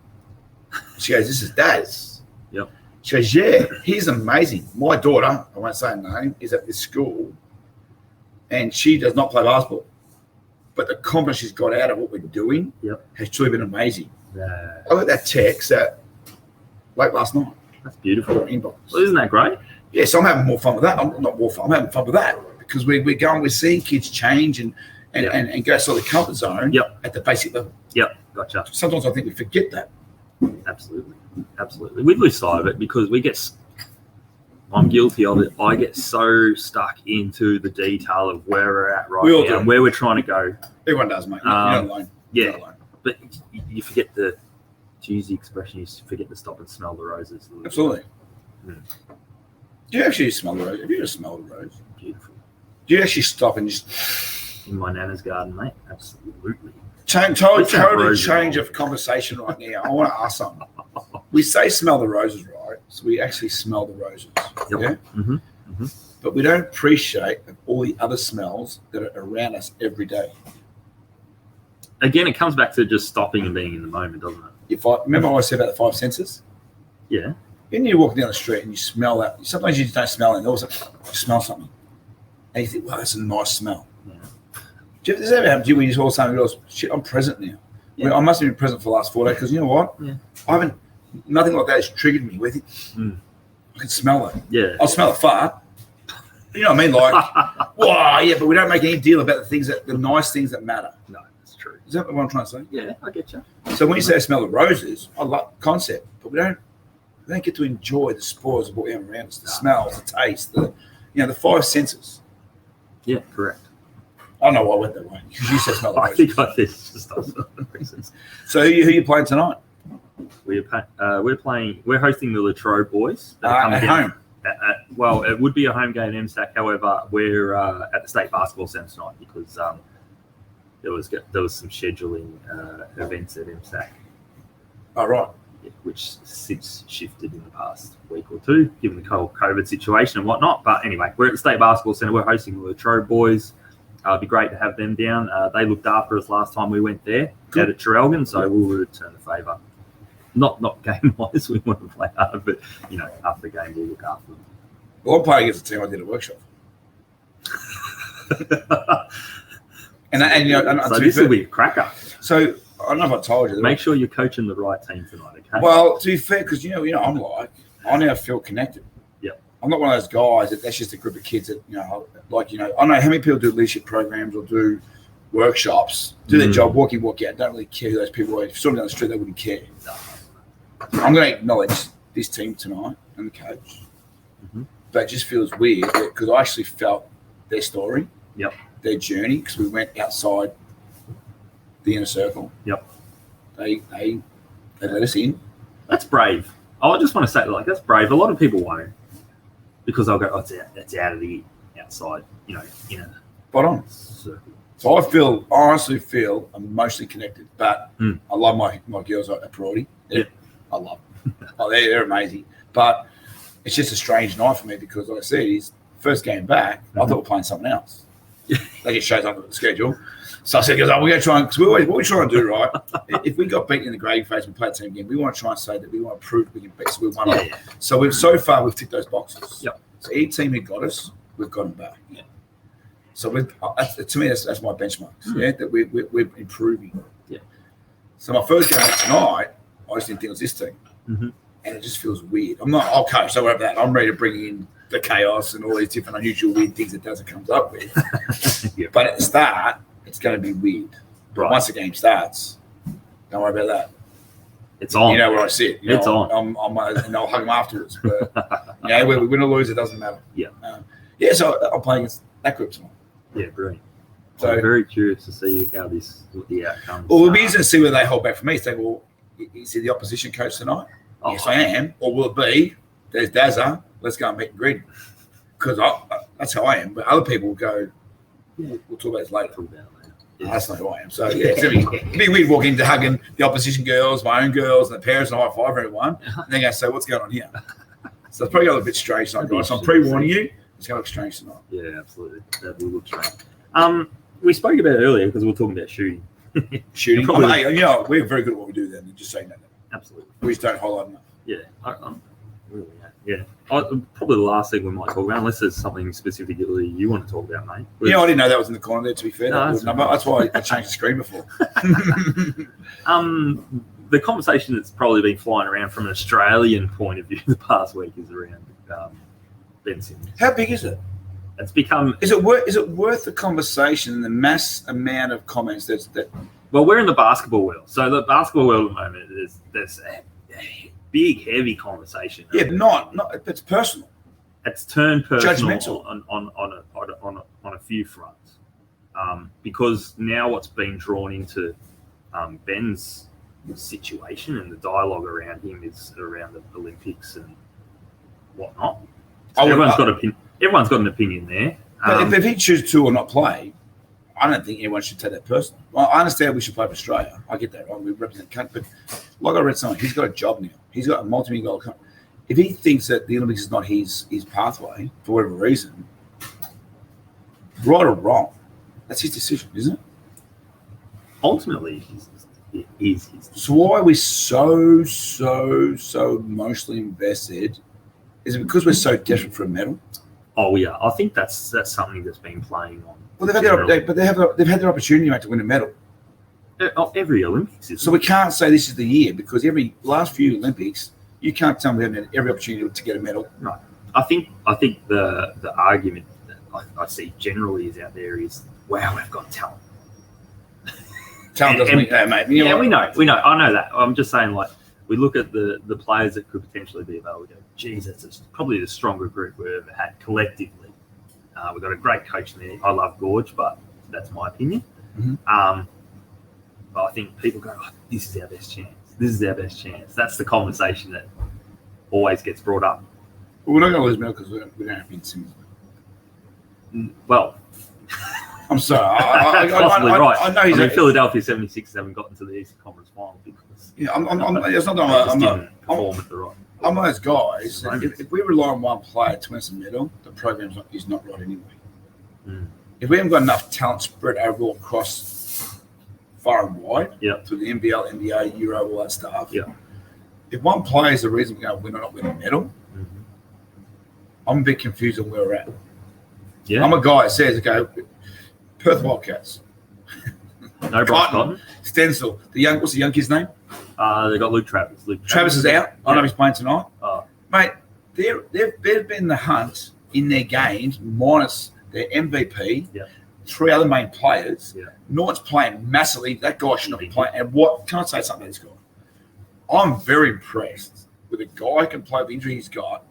Speaker 1: She goes, this is Daz.
Speaker 2: Yep.
Speaker 1: She goes, yeah, he's amazing. My daughter, I won't say her name, is at this school, and she does not play basketball. But the confidence she's got out of what we're doing has truly been amazing.
Speaker 2: Yeah.
Speaker 1: I got that text late last night.
Speaker 2: That's beautiful.
Speaker 1: Inbox.
Speaker 2: Well, isn't that great?
Speaker 1: Yeah, so I'm having more fun with that. I'm not more fun. I'm having fun with that because we're seeing kids change and go outside the comfort zone at the basic level.
Speaker 2: Yep, gotcha.
Speaker 1: Sometimes I think we forget that.
Speaker 2: Absolutely. We lose sight of it because I'm guilty of it. I get so stuck into the detail of where we're at now and where we're trying to go.
Speaker 1: Everyone does, mate. You're not alone.
Speaker 2: Yeah.
Speaker 1: You're not alone.
Speaker 2: but you forget to use the expression. You forget to stop and smell the roses.
Speaker 1: Absolutely.
Speaker 2: Mm.
Speaker 1: Do you actually smell the rose? Have you ever smelled a rose?
Speaker 2: Beautiful.
Speaker 1: Do you actually stop and just
Speaker 2: in my nana's garden, mate? Absolutely.
Speaker 1: Totally change of conversation right now. I want to ask something. We say smell the roses, right? So we actually smell the roses.
Speaker 2: Yep.
Speaker 1: Yeah.
Speaker 2: Mm-hmm. Mm-hmm.
Speaker 1: But we don't appreciate all the other smells that are around us every day.
Speaker 2: Again, it comes back to just stopping and being in the moment, doesn't it?
Speaker 1: Remember what I said about the five senses?
Speaker 2: Yeah.
Speaker 1: When you're walking down the street and you smell that, sometimes you just don't smell it, and all of a sudden you smell something. And you think, wow, that's a nice smell.
Speaker 2: Yeah.
Speaker 1: Does that ever happen to you when you all of a sudden realize, shit, I'm present now?
Speaker 2: Yeah.
Speaker 1: I must have been present for the last 4 days because you know what?
Speaker 2: Yeah.
Speaker 1: Nothing like that has triggered me with it. I can smell it.
Speaker 2: Yeah.
Speaker 1: I'll smell a fart. You know what I mean? Like, wow, yeah, but we don't make any deal about the nice things that matter.
Speaker 2: No, that's true.
Speaker 1: Is that what I'm trying to say?
Speaker 2: Yeah, I get you.
Speaker 1: So when you say I smell the roses, I like the concept, but we don't get to enjoy the spores of what we have around us, the smells, the taste, the five senses.
Speaker 2: Yeah, correct.
Speaker 1: I don't know why I went that way. Because you said smell the
Speaker 2: I
Speaker 1: roses.
Speaker 2: think I did just other reasons.
Speaker 1: So who you playing tonight?
Speaker 2: We're hosting the Latrobe boys.
Speaker 1: At home.
Speaker 2: Well, it would be a home game at MSAC. However, we're at the State Basketball Centre tonight because there was some scheduling events at MSAC.
Speaker 1: Oh, right.
Speaker 2: Which since shifted in the past week or two, given the whole COVID situation and whatnot. But anyway, we're at the State Basketball Centre. We're hosting the Latrobe boys. It'd be great to have them down. They looked after us last time we went there out at Traralgon, so we'll return the favour. Not game-wise, we want to play hard, but, after the game, we'll look after them.
Speaker 1: Well, I'm playing against a team I did a workshop.
Speaker 2: So this will be a cracker.
Speaker 1: So, I don't know if I told you.
Speaker 2: Make sure you're coaching the right team tonight, okay?
Speaker 1: Well, to be fair, because, I'm like, I now feel connected.
Speaker 2: Yep.
Speaker 1: I'm not one of those guys that's just a group of kids that, I know how many people do leadership programs or do workshops, do their job, walk in, walk out, don't really care who those people are. If you saw them down the street, they wouldn't care. I'm going to acknowledge this team tonight and the coach, but it just feels weird because I actually felt their story, their journey, because we went outside the inner circle.
Speaker 2: Yep.
Speaker 1: They let us in.
Speaker 2: That's brave. I just want to say, that's brave. A lot of people won't because they'll go, oh, that's out of the outside, in a circle.
Speaker 1: So I honestly feel emotionally connected, but I love my girls at Parodi.
Speaker 2: Yeah.
Speaker 1: I love them. They're amazing. But it's just a strange night for me because, like I said, his first game back, I thought we were playing something else. They just shows up at the schedule. So I said, we're going to try and, because what we try and do, right, if we got beaten in the grading phase, we play a team again, we want to try and say that we want to prove we can beat, so we won it. Yeah. So we've ticked those boxes.
Speaker 2: Yep.
Speaker 1: So any team who got us, we've got them back. Yeah. So to me, that's my benchmarks, that we're improving.
Speaker 2: Yeah.
Speaker 1: So my first game tonight, I just didn't think it was this team. And it just feels weird. I'm not, I'll coach, don't worry about that. I'm ready to bring in the chaos and all these different unusual weird things that Dazza comes up with. But at the start, it's going to be weird. But once the game starts, don't worry about that.
Speaker 2: It's on.
Speaker 1: You know where I sit.
Speaker 2: It's on.
Speaker 1: And I'll hug them afterwards. But we win or lose, it doesn't matter.
Speaker 2: Yeah.
Speaker 1: So I'm playing against that group tonight.
Speaker 2: Yeah, brilliant.
Speaker 1: So
Speaker 2: I'm very curious to see how the outcome.
Speaker 1: Well, it'll be interesting to see whether they hold back from me. Say, well, is he the opposition coach tonight? Oh. Yes, I am. Or will it be, there's Dazza, let's go and meet and greet him? Because that's how I am. But other people will go, we'll talk about this later. Yeah. That's not who I am. So, it's going to be weird walking into hugging the opposition girls, my own girls, and the parents, and high five everyone. And then going to say, what's going on here? So it's probably a little bit strange tonight, guys. So I'm pre-warning you, it's going to look strange tonight.
Speaker 2: Yeah, absolutely. That will look strange. We spoke about it earlier because we were talking about shooting.
Speaker 1: Shooting? We're very good at what we do then. Just saying that.
Speaker 2: Absolutely.
Speaker 1: We just don't highlight enough.
Speaker 2: Yeah. Really, yeah. Probably the last thing we might talk about, unless there's something specifically you want to talk about, mate.
Speaker 1: I didn't know that was in the corner there, to be fair. That's why I changed the screen before.
Speaker 2: The conversation that's probably been flying around from an Australian point of view the past week is around Ben Simmons.
Speaker 1: How big is it?
Speaker 2: It's become...
Speaker 1: Is it worth the conversation and the mass amount of comments that...
Speaker 2: Well, we're in the basketball world. So the basketball world at the moment, there's a big, heavy conversation.
Speaker 1: Yeah, but not it's personal.
Speaker 2: It's turned personal
Speaker 1: judgmental
Speaker 2: on a few fronts. Because now what's been drawn into Ben's situation and the dialogue around him is around the Olympics and whatnot. So everyone's got an opinion there.
Speaker 1: But if he chooses to or not play, I don't think anyone should take that personally. Well, I understand we should play for Australia. I get that, right? We represent the country. But like I read something, he's got a job now. He's got a multi-million dollar company. If he thinks that the Olympics is not his pathway for whatever reason, right or wrong, that's his decision, isn't it?
Speaker 2: Ultimately, it is his decision.
Speaker 1: So why are we so emotionally invested? Is it because we're so desperate for a medal?
Speaker 2: Oh yeah, I think that's something that's been playing on.
Speaker 1: Well, they've had their opportunity, mate, to win a medal.
Speaker 2: Every Olympics.
Speaker 1: So we can't say this is the year because every last few Olympics, you can't tell me they haven't had every opportunity to get a medal.
Speaker 2: No, I think the argument that I see generally is out there is, wow, we've got talent.
Speaker 1: Talent doesn't mean that, mate.
Speaker 2: You know we know. I know that. I'm just saying, like, we look at the players that could potentially be available. We go, geez, that's probably the stronger group we've ever had collectively. We've got a great coach in there. I love Gorge, but that's my opinion.
Speaker 1: Mm-hmm.
Speaker 2: But I think people go, oh, this is our best chance. This is our best chance. That's the conversation that always gets brought up.
Speaker 1: Well, we're not going to lose medal because we don't have Ben Simmons.
Speaker 2: Well,
Speaker 1: I'm sorry.
Speaker 2: possibly right.
Speaker 1: I know he's
Speaker 2: Philadelphia 76ers haven't gotten to the Eastern Conference Final because
Speaker 1: it's not that I'm not
Speaker 2: perform at the right.
Speaker 1: I'm one of those guys. If we rely on one player to win us a medal, the program is not right anyway.
Speaker 2: Mm.
Speaker 1: If we haven't got enough talent spread overall across far and wide, through the NBL, NBA, Euro, all that stuff, if one player is the reason we're going to win or not win a medal, I'm a bit confused on where we're at.
Speaker 2: Yeah.
Speaker 1: I'm a guy that says, okay, Perth Wildcats.
Speaker 2: No Bryce Cotton.
Speaker 1: Stencil. What's the young kid's name?
Speaker 2: They got Luke Travis.
Speaker 1: Travis is out. I know he's playing tonight. Mate, they've been in the hunt in their games, minus their MVP, three other main players. Norton's playing massively. That guy should not be playing. And can I say something about this guy? I'm very impressed with a guy who can play with the injury he's got.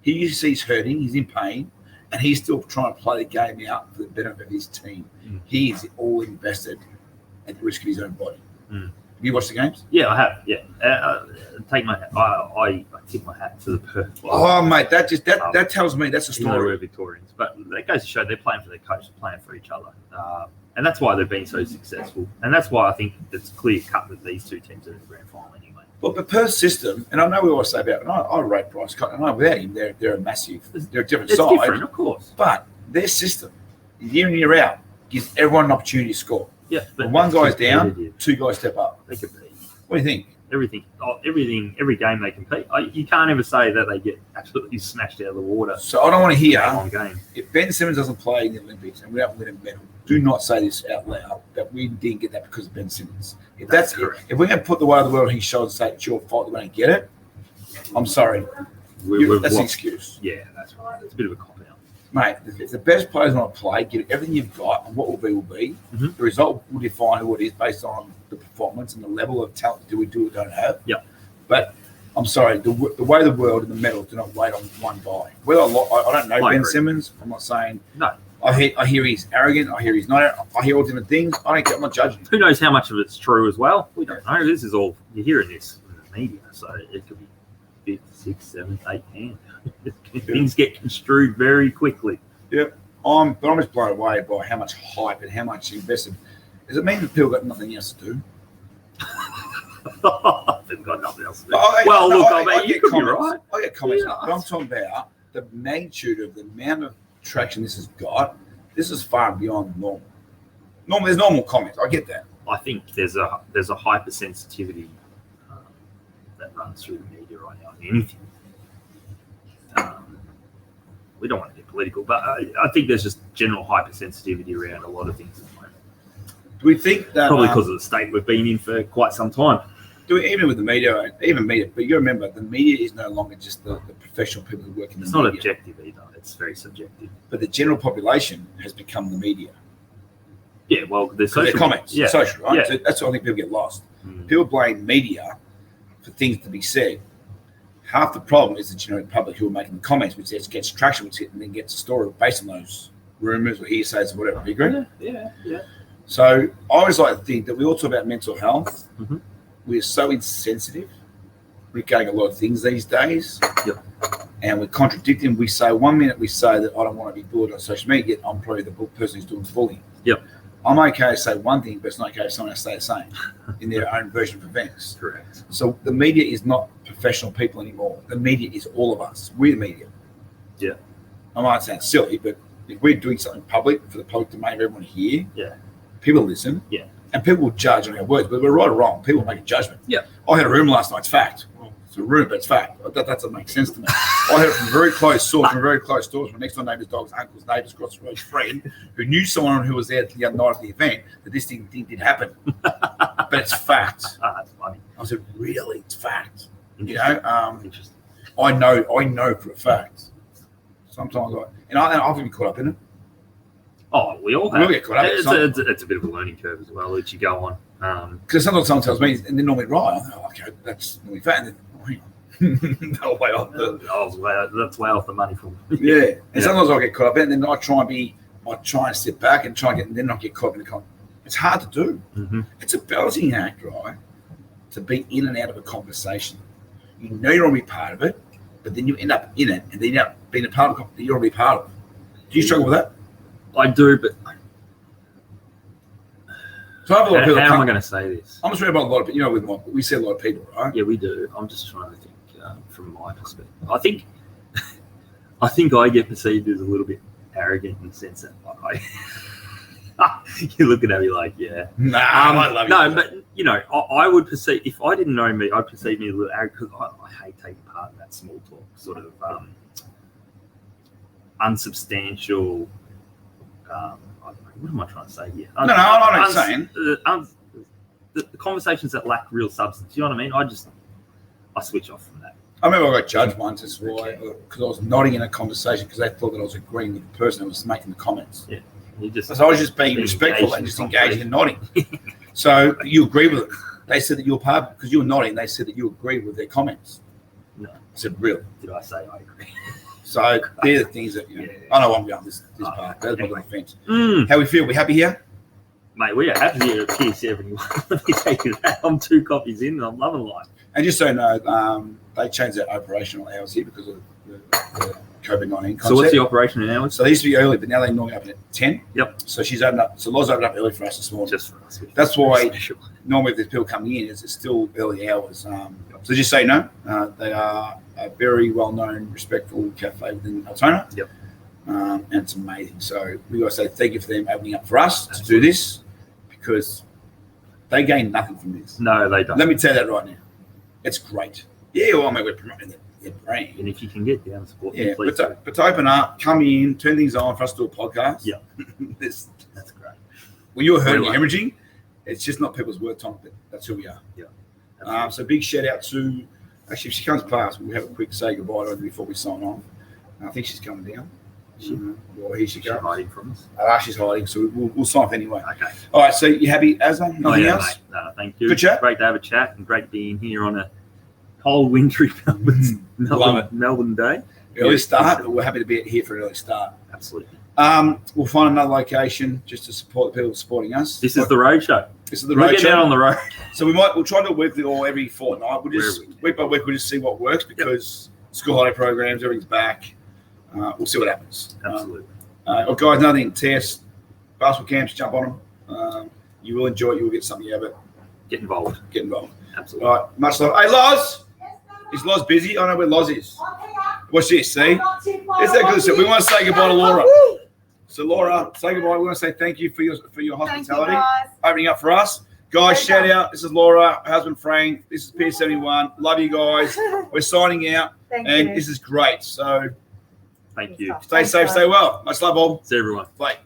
Speaker 1: He's hurting. He's in pain. And he's still trying to play the game out for the benefit of his team. He is all invested at the risk of his own body. Have you watched the games?
Speaker 2: Yeah, I have. Yeah, take my hat. I tip my hat to the Perth.
Speaker 1: Oh, mate, that tells me that's a story.
Speaker 2: We're Victorians, but that goes to show they're playing for their coach, they're playing for each other, and that's why they've been so successful. And that's why I think it's clear cut that these two teams are in the grand final anyway.
Speaker 1: Well, the Perth system, and I know we always say about it, and I rate Bryce Cotton. I know without him, they're a massive, they're a different side.
Speaker 2: It's different, of course.
Speaker 1: But their system, year in, year out, gives everyone an opportunity to score.
Speaker 2: Yeah. But
Speaker 1: when one guy's down, two guys step up.
Speaker 2: They compete.
Speaker 1: What do you think?
Speaker 2: Everything, every game they compete. You can't ever say that they get absolutely smashed out of the water.
Speaker 1: So I don't want to hear,
Speaker 2: game.
Speaker 1: If Ben Simmons doesn't play in the Olympics and we don't win a medal, do not say this out loud, that we didn't get that because of Ben Simmons. If we're going to put the weight of the world on his shoulders and say it's your fault that we don't get it, I'm sorry. That's an excuse.
Speaker 2: Yeah, that's right. It's a bit of a cop-out.
Speaker 1: Mate, if the best players want to play, give everything you've got, and what will be. The result will define who it is based on the performance and the level of talent do we do or don't have.
Speaker 2: Yeah.
Speaker 1: But I'm sorry, the way the world and the medals do not wait on one guy. Whether I don't know Ben Simmons. I'm not saying
Speaker 2: no.
Speaker 1: I hear he's arrogant. I hear he's not. I hear all different things. I'm not judging.
Speaker 2: Who knows how much of it's true as well? We don't know. This is all you're hearing this in the media, so it could be 5, 6, 7, 8, 10. Things get construed very quickly.
Speaker 1: Yep. I'm just blown away by how much hype and how much invested. Does it mean that people got nothing else to do?
Speaker 2: They've got nothing else to do. I get comments.
Speaker 1: I get comments. Yeah. But I'm talking about the magnitude of the amount of traction this has got. This is far beyond normal. There's normal comments. I get that.
Speaker 2: I think there's a hypersensitivity that runs through the media right now. Anything. We don't want to get political, but I think there's just general hypersensitivity around a lot of things at the moment.
Speaker 1: Do we think that
Speaker 2: probably because of the state we've been in for quite some time?
Speaker 1: Even with the media, but you remember the media is no longer just the professional people who work in the media.
Speaker 2: It's not objective either. It's very subjective.
Speaker 1: But the general population has become the media.
Speaker 2: Yeah, well, there's social
Speaker 1: comments, social, right?
Speaker 2: Yeah.
Speaker 1: So that's why I think people get lost. People blame media for things to be said. Half the problem is the general public who are making the comments, which gets traction, and then gets a story based on those rumors or hearsays or whatever. Do you agree?
Speaker 2: Yeah.
Speaker 1: So I always like to think that we all talk about mental health.
Speaker 2: Mm-hmm.
Speaker 1: We're so insensitive regarding a lot of things these days.
Speaker 2: Yep.
Speaker 1: And we're contradicting. We say 1 minute we say that I don't want to be bullied on social media, yet I'm probably the person who's doing bullying.
Speaker 2: Yep.
Speaker 1: I'm okay to say one thing, but it's not okay if someone else say the same in their own version of events.
Speaker 2: Correct.
Speaker 1: So the media is not professional people anymore. The media is all of us. We're the media.
Speaker 2: Yeah.
Speaker 1: I might sound silly, but if we're doing something public for the public domain of everyone to hear,
Speaker 2: Yeah.
Speaker 1: people listen.
Speaker 2: Yeah.
Speaker 1: And people will judge on our words, but we're right or wrong. People make a judgment.
Speaker 2: Yeah.
Speaker 1: I had a room last night. It's fact. Well, it's a room, but it's fact. That doesn't make sense to me. I heard it from a very close source, from very close doors. My next door neighbour's dog's uncle's neighbour's across the road friend who knew someone who was there the other night at the event that this thing did happen. But it's fact.
Speaker 2: That's funny.
Speaker 1: I said, really? It's fact. You know,
Speaker 2: Interesting.
Speaker 1: I know for a fact. Sometimes I've been caught up in it.
Speaker 2: Oh, we all
Speaker 1: We'll
Speaker 2: have.
Speaker 1: get caught up.
Speaker 2: It's a bit of a learning curve as well that you go on.
Speaker 1: Because sometimes someone tells me, and they're normally right. I'm like, okay, that's normally fact. And then, no way off
Speaker 2: That's way off the money for me.
Speaker 1: Yeah. And sometimes I get caught up in it, and then I try and sit back and try and and then not get caught up in the comment. It's hard to do.
Speaker 2: Mm-hmm.
Speaker 1: It's a balancing act, right? To be in and out of a conversation. You know you want to be part of it, but then you end up in it, and then you end up being a part of it that you want to be part of. Do you struggle with that?
Speaker 2: I do, but
Speaker 1: So I have a lot of people.
Speaker 2: how am I going to say this?
Speaker 1: I'm just reading about a lot of people. You know, we see a lot of people, right?
Speaker 2: Yeah, we do. I'm just trying to think from my perspective. I think I get perceived as a little bit arrogant in the sense that you're looking at me like, yeah.
Speaker 1: Nah, I love you.
Speaker 2: No, but you know, I would perceive, if I didn't know me, I'd perceive me a little arrogant because I hate taking part in that small talk, sort of unsubstantial. What am I trying to say here?
Speaker 1: No, I'm not saying.
Speaker 2: The conversations that lack real substance. You know what I mean? I switch off from that.
Speaker 1: I remember I got judged once. That's why, because I was nodding in a conversation because they thought that I was agreeing with the person who was making the comments.
Speaker 2: Yeah,
Speaker 1: So I was just being respectful and just engaging and nodding. So you agree with it. They said that you were part because you were nodding. They said that you agreed with their comments.
Speaker 2: No.
Speaker 1: I said, really?
Speaker 2: Did I say I agree?
Speaker 1: So they're the things that, I know I'm going this part. That's my little fence. How we feel? We happy here?
Speaker 2: Mate, we are happy here at TC71. Let me tell you that. I'm 2 copies in and I'm loving life.
Speaker 1: And just so you know, they changed their operational hours here because of the COVID-19 concept.
Speaker 2: So what's the operational hours?
Speaker 1: So they used to be early, but now they normally open at 10.
Speaker 2: Yep.
Speaker 1: So she's opened up. So Loz opened up early for us this morning.
Speaker 2: Just for us.
Speaker 1: That's why normally if there's people coming in, it's still early hours. So just so you know, they are a very well-known, respectful cafe within Altona.
Speaker 2: Yep.
Speaker 1: And it's amazing. So we got to say thank you for them opening up for us to do this because they gain nothing from this.
Speaker 2: No, they don't.
Speaker 1: Let me tell you that right now. It's great. Yeah, well, I mean, we're promoting their brand.
Speaker 2: And if you can get down support,
Speaker 1: Yeah,
Speaker 2: please.
Speaker 1: but to open up, come in, turn things on for us to do a podcast.
Speaker 2: Yeah.
Speaker 1: That's
Speaker 2: great.
Speaker 1: When you're hurting, hemorrhaging, it's just not people's work time, but that's who we are.
Speaker 2: Yeah.
Speaker 1: So big shout out to, actually, if she comes past, we'll have a quick say goodbye to her before we sign off. I think she's coming down. Well, here she
Speaker 2: She's
Speaker 1: goes.
Speaker 2: hiding from us.
Speaker 1: She's hiding, so we'll sign off anyway.
Speaker 2: Okay.
Speaker 1: All right, so you happy, Azza? Nothing else?
Speaker 2: Mate. No, thank you.
Speaker 1: Good chat.
Speaker 2: Great to have a chat and great being here on a cold, wintry Melbourne day.
Speaker 1: Early start, but we're happy to be here for an early start.
Speaker 2: Absolutely.
Speaker 1: We'll find another location just to support the people supporting us.
Speaker 2: This is the road show.
Speaker 1: This is the
Speaker 2: We'll
Speaker 1: road
Speaker 2: get
Speaker 1: show.
Speaker 2: down on the road.
Speaker 1: So we'll try to do it weekly or every fortnight. We'll just week by week we'll just see what works because school holiday programs, everything's back. We'll see what happens.
Speaker 2: Absolutely.
Speaker 1: Well, guys, nothing. TS basketball camps, jump on them. You will enjoy it. You will get something out of it.
Speaker 2: Get involved.
Speaker 1: Get involved.
Speaker 2: Absolutely.
Speaker 1: All right, much love. Hey, Loz. Is Loz busy? I know where Loz is. What's this? See? Is that good? So we want to say goodbye to Laura. So Laura, say goodbye. We want to say thank you for your hospitality, opening up for us. Guys, shout out. This is Laura, her husband Frank. This is P71. Love you guys. We're signing out. This is great. So
Speaker 2: thank you.
Speaker 1: Stay safe, stay well. Much love, all.
Speaker 2: See everyone.
Speaker 1: Bye.